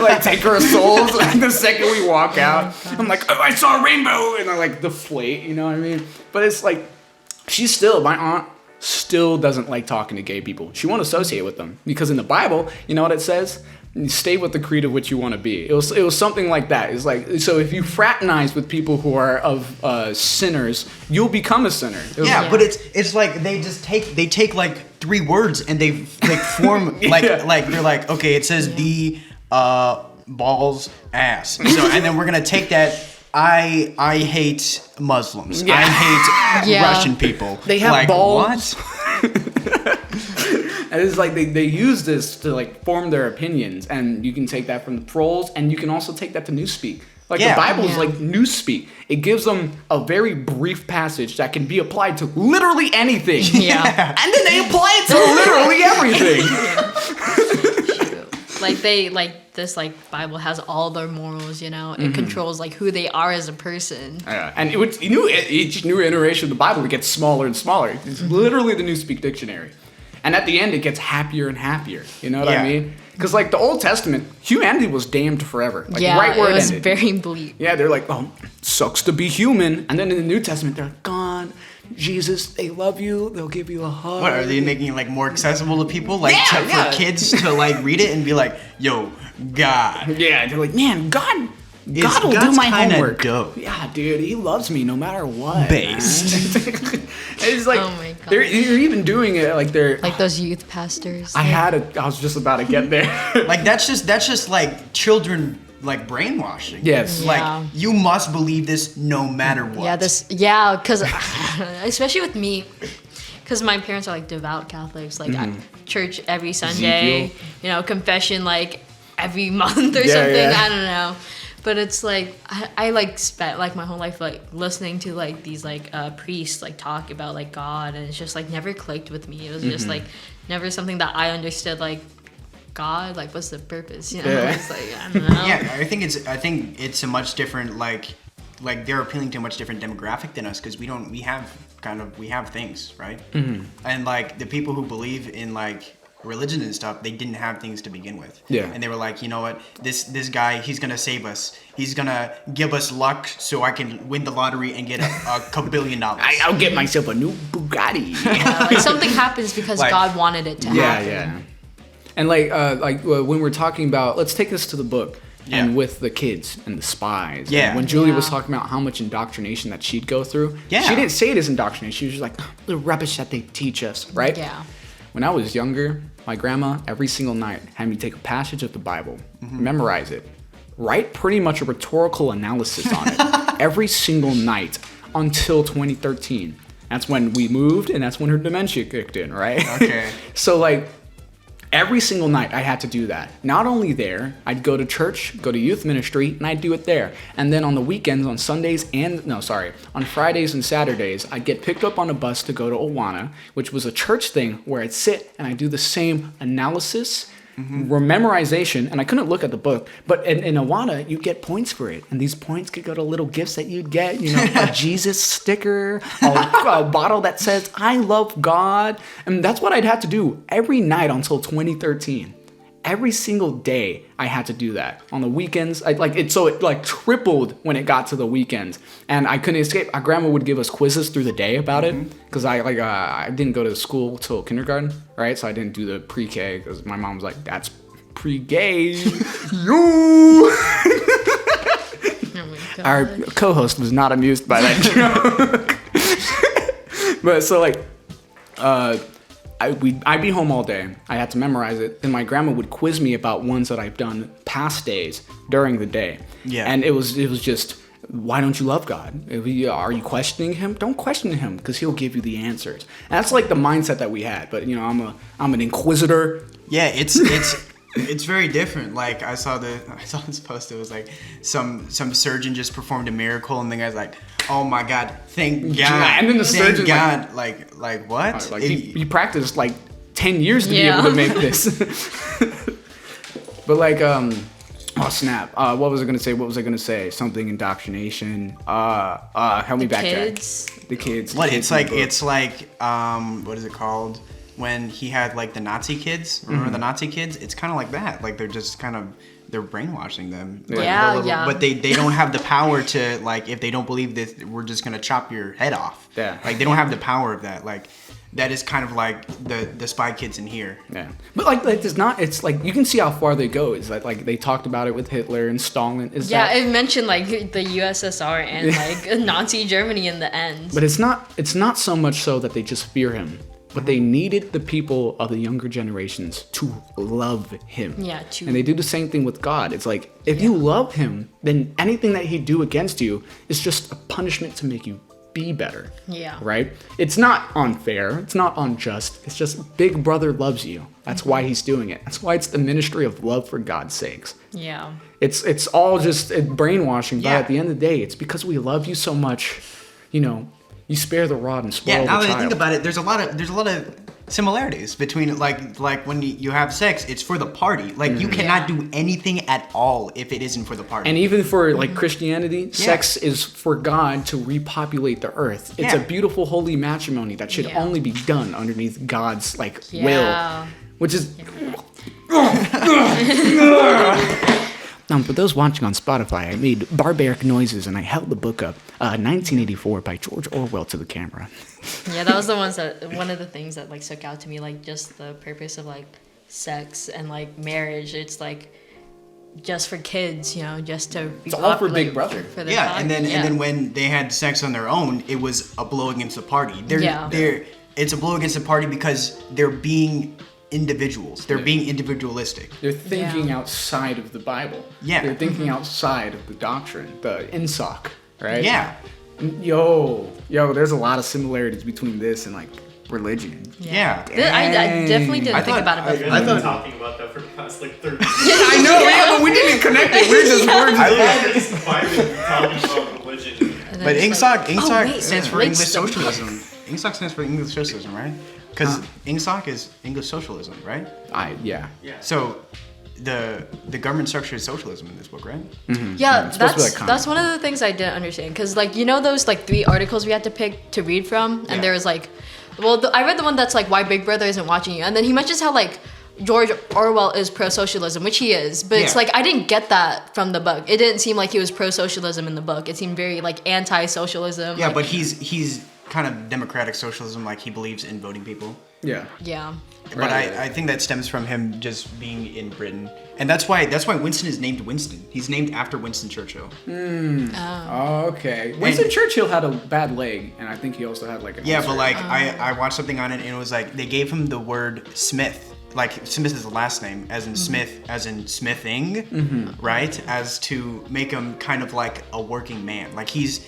like take our souls. The second we walk out, I'm like, oh, I saw a rainbow, and I like deflate. You know what I mean? But it's like, my aunt still doesn't like talking to gay people. She won't associate with them because in the Bible, you know what it says? You stay with the creed of which you want to be. It was something like that. It's like, so if you fraternize with people who are of sinners, you'll become a sinner. But it's like they take like 3 words and they form like they're like, okay, it says the balls ass. So and then we're gonna take that. I hate Muslims. Yeah. I hate Russian people. They have like, balls. What? And it's like they use this to like form their opinions, and you can take that from the trolls, and you can also take that to newspeak. Like the Bible is like newspeak. It gives them a very brief passage that can be applied to literally anything. Yeah. And then they apply it to literally everything. Like this Bible has all their morals, you know. It controls like who they are as a person. Yeah. And each new iteration of the Bible, it gets smaller and smaller. It's literally the Newspeak Dictionary. And at the end, it gets happier and happier. You know what I mean? Because like the Old Testament, humanity was damned forever. Like right where it was ended. very bleak. Yeah, they're like, oh, sucks to be human. And then in the New Testament, they're like, God, Jesus, they love you. They'll give you a hug. What are they making it like more accessible to people? Like for kids to like read it and be like, yo, God. Yeah, they're like, man, God will do my homework. Dope. Yeah, dude, he loves me no matter what. Based. It's like, Oh my God. they're even doing it like they're... Like those youth pastors. I was just about to get there. Like that's just like children like brainwashing. Yes. Like Yeah. you must believe this no matter what. Because especially with me, because my parents are like devout Catholics, like at church every Sunday, Ezekiel. you know, confession like every month or Yeah, something. yeah. I don't know. But it's like I like spent like my whole life like listening to like these like priests like talk about like God, and it's just like never clicked with me. It was just like never something that I understood, like God, like what's the purpose, you know? Yeah. It's like I don't know. Yeah, I think it's a much different like they're appealing to a much different demographic than us because we have things, right? And like the people who believe in like religion and stuff, they didn't have things to begin with. Yeah. And they were like, you know what, this guy, he's gonna save us. He's gonna give us luck so I can win the lottery and get a billion dollars. I'll get myself a new Bugatti. Like something happens because Like- God wanted it to happen. Yeah. And when we're talking about, let's take this to the book. Yeah. And with the kids and the spies. Yeah. And when Julie was Yeah. talking about how much indoctrination that she'd go through, Yeah. she didn't say it as indoctrination. She was just like, the rubbish that they teach us, right? Yeah. When I was younger, my grandma every single night had me take a passage of the Bible, memorize it, write pretty much a rhetorical analysis on it every single night until 2013. That's when we moved, and that's when her dementia kicked in, right? Okay. So like every single night I had to do that. Not only there, I'd go to church, go to youth ministry, and I'd do it there. And then on the weekends, on on Fridays and Saturdays, I'd get picked up on a bus to go to Awana, which was a church thing where I'd sit and I'd do the same analysis, memorization, and I couldn't look at the book, but in Awana, you get points for it. And these points could go to little gifts that you'd get, you know, a Jesus sticker, a bottle that says, I love God. And that's what I'd have to do every night until 2013. Every single day I had to do that. On the weekends, it tripled when it got to the weekends, and I couldn't escape. Our grandma would give us quizzes through the day about it, because I didn't go to school till kindergarten, right? So I didn't do the pre-K because my mom was like, "That's pre-gay." You. Oh my God. Our co-host was not amused by that joke. But so like, I'd be home all day. I had to memorize it. Then my grandma would quiz me about ones that I've done past days during the day. Yeah. And it was just, why don't you love God? Are you questioning him? Don't question him, because he'll give you the answers. And that's like the mindset that we had. But you know, I'm an Inquisitor. Yeah, it's very different. Like I saw this post. It was like some surgeon just performed a miracle, and the guy's like, "Oh my God, thank God!" And then the surgeon, God, like what? Like he practiced like 10 years to be able to make this. But like Oh snap! What was I gonna say? Something indoctrination. Help me backtrack. The kids. What? It's like what is it called? When he had like the Nazi kids. Remember the Nazi kids? It's kind of like that. Like they're just kind of they're brainwashing them. Yeah. But they don't have the power to like if they don't believe this, we're just gonna chop your head off. Yeah. Like they don't have the power of that. Like. That is kind of like the spy kids in here. Yeah, but like it's not. It's like you can see how far they go. Is that like they talked about it with Hitler and Stalin? It mentioned like the USSR and like Nazi Germany in the end. But it's not so much so that they just fear him, but they needed the people of the younger generations to love him. Yeah, and they do the same thing with God. It's like if you love him, then anything that he do against you is just a punishment to make you be better. Yeah. Right? It's not unfair. It's not unjust. It's just Big Brother loves you. That's why he's doing it. That's why it's the ministry of love for God's sakes. Yeah. It's all just brainwashing, but Yeah. at the end of the day, it's because we love you so much, you spare the rod and spoil the Now child. that I think about it, there's a lot of similarities between like when you have sex, it's for the party. Like you cannot do anything at all if it isn't for the party. And even for like Christianity, sex is for God to repopulate the earth. It's a beautiful holy matrimony that should only be done underneath God's like will, which is. For those watching on Spotify, I made barbaric noises and I held the book up, 1984 by George Orwell to the camera. Yeah, that was one of the things that like stuck out to me, like just the purpose of like sex and like marriage. It's like just for kids, just to be It's all for Big Brother. For the and then when they had sex on their own, it was a blow against the party. It's a blow against the party because they're being individuals. They're being individualistic. They're thinking outside of the Bible. Yeah. They're thinking outside of the doctrine, the INSOC, right? Yeah. Yo, there's a lot of similarities between this and like religion. Yeah. I definitely didn't think about it before. I've been talking about that for the past like 30 years. I know, but we didn't connect it. We're just words. I've been talking about religion. But INSOC stands for wait, English so- socialism. INSOC stands for English socialism, right? Because INSOC is English socialism, right? Yeah. So the government structure is socialism in this book, right? Yeah, supposed to be like that's one of the things I didn't understand, because like those like 3 articles we had to pick to read from, and there was like, I read the one that's like why Big Brother isn't watching you, and then he mentions how like George Orwell is pro-socialism, which he is, but it's like I didn't get that from the book. It didn't seem like he was pro-socialism in the book. It seemed very like anti-socialism. Yeah, like, but he's kind of democratic socialism, like he believes in voting people. Yeah. yeah. But I think that stems from him just being in Britain, and that's why Winston is named Winston. He's named after Winston Churchill. Okay. Winston Churchill had a bad leg, and I think he also had like an ulcer. But like I watched something on it, and it was like they gave him the word Smith. Like Smith is the last name, as in Smith, as in smithing, right? As to make him kind of like a working man. Like he's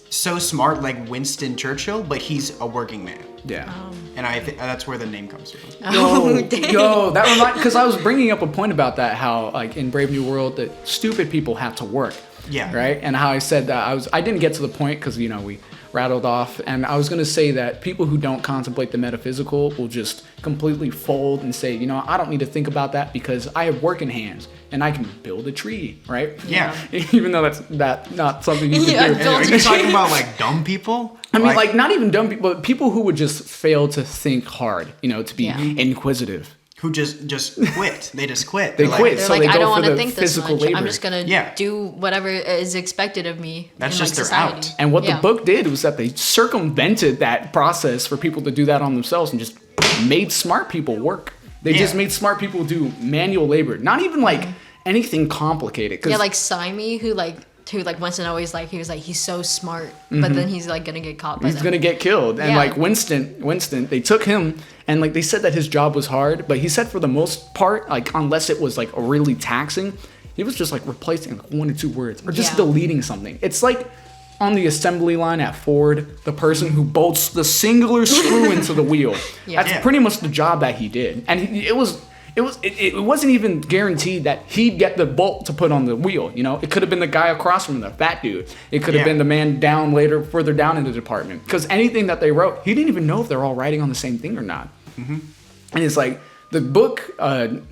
so smart, like Winston Churchill, but he's a working man. Yeah. And I think that's where the name comes from. Yo, that reminds, because I was bringing up a point about that, how like in Brave New World that stupid people have to work. Yeah. Right. And how I said that I didn't get to the point because we rattled off, and I was going to say that people who don't contemplate the metaphysical will just completely fold and say, I don't need to think about that because I have working hands and I can build a tree, right? Yeah. Even though that's not something you can do. Are you talking about like dumb people? I mean, like not even dumb people, but people who would just fail to think hard, to be inquisitive. Who just quit. They just quit. They quit. They're So like, they I go don't for want to the think this physical much. labor. I'm just gonna do whatever is expected of me. That's in, just like, their society. out. And what the book did was that they circumvented that process for people to do that on themselves and just made smart people work. They just made smart people do manual labor, not even like anything complicated. Yeah, like Simey, who Winston always he was like, he's so smart, but then he's like gonna get caught by He's them. gonna get killed. And Yeah. like Winston, they took him and like they said that his job was hard, but he said for the most part, like unless it was like really taxing, he was just like replacing like 1 or 2 words or just deleting something. It's like on the assembly line at Ford, the person who bolts the singular screw into the wheel. Yeah. That's pretty much the job that he did. And it wasn't even guaranteed that he'd get the bolt to put on the wheel. It could have been the guy across from him, the fat dude. It could have been the man further down in the department. Because anything that they wrote, he didn't even know if they're all writing on the same thing or not. And it's like, The book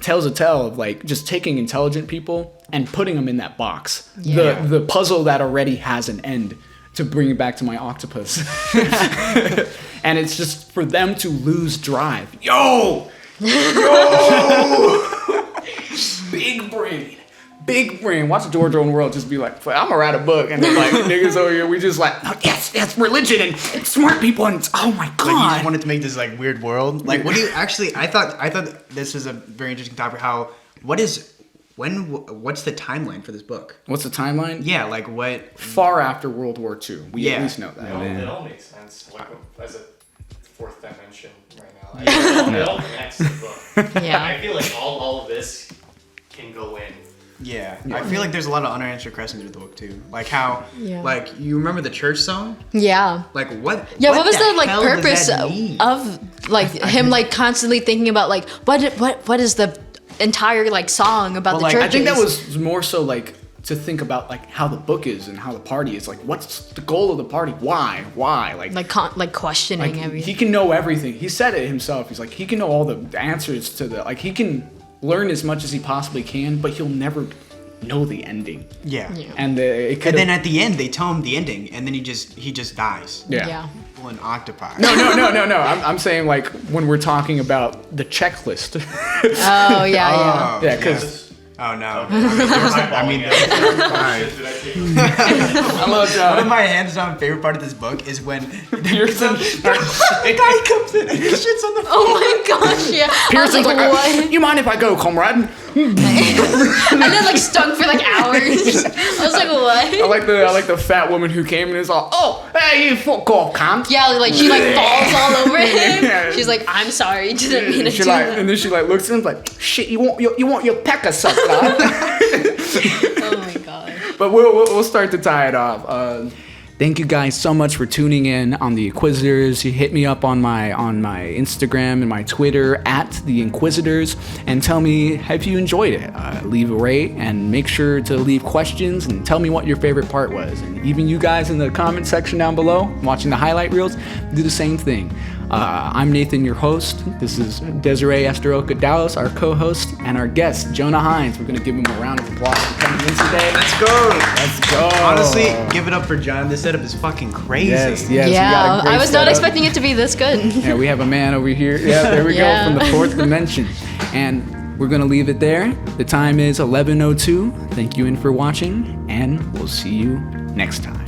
tells a tale of like just taking intelligent people and putting them in that box. Yeah. The puzzle that already has an end. To bring it back to my octopus. And it's just for them to lose drive. Yo! Big brain. Watch George Orwell just be like, I'm gonna write a book. And then like niggas over here, we just like, oh, yes, religion and smart people and oh my God. Like you just wanted to make this like weird world. Like what do you actually, I thought this was a very interesting topic. What's the timeline for this book? What's the timeline? Yeah, like what? Far after World War II. We at least know that. It all makes sense. Like as a fourth dimension right now. It all connects to the book. Yeah. I feel like all of this can go in. Yeah, I feel like there's a lot of unanswered questions with the book too. Like how, Yeah. like you remember the church song? Yeah. Like what? Yeah, what was the like hell does purpose that mean? of like him like constantly thinking about like what is the entire like song about the like, churches? I think that was more so like to think about like how the book is and how the party is. Like what's the goal of the party? Why? like questioning Like, everything. he can know everything. He said it himself. He's like, he can know all the answers to the, like, he can learn as much as he possibly can, but he'll never know the ending. Yeah. And it could. And then at the end, they tell him the ending, and then he just dies. Yeah. Well, an octopi. No. I'm saying like when we're talking about the checklist. Oh yeah. Yeah, because Oh no. I mean, I love one John. of my hands down favorite part of this book is when Pearson. the guy comes in and he shits on the floor. Oh my gosh, yeah. Pearson's I was like, what? You mind if I go, comrade? And then like stunk for like hours. I was like, what? I like the fat woman who came and is all, oh, hey, you fuck off, cunt. Yeah, like she like falls all over him. Yeah. She's like, I'm sorry, didn't mean to She do like, that. and then she like looks at him like, shit, you want your pecker sucked, lad? Oh my god. But we'll start to tie it off. Thank you guys so much for tuning in on the Inquisitors. You hit me up on my Instagram and my Twitter at the Inquisitors and tell me have you enjoyed it. Leave a rate and make sure to leave questions and tell me what your favorite part was. And even you guys in the comment section down below watching the highlight reels, do the same thing. I'm Nathan, your host. This is Desiree Esteroka Dallas, our co-host, and our guest, Jonah Hines. We're going to give him a round of applause for coming in today. Let's go. Let's go. Honestly, give it up for John. This setup is fucking crazy. Yes, we Yeah, got a great I was not setup. expecting it to be this good. Yeah, we have a man over here. Yeah, there we Yeah. go, from the fourth dimension. And we're going to leave it there. The time is 11:02. Thank you in for watching, and we'll see you next time.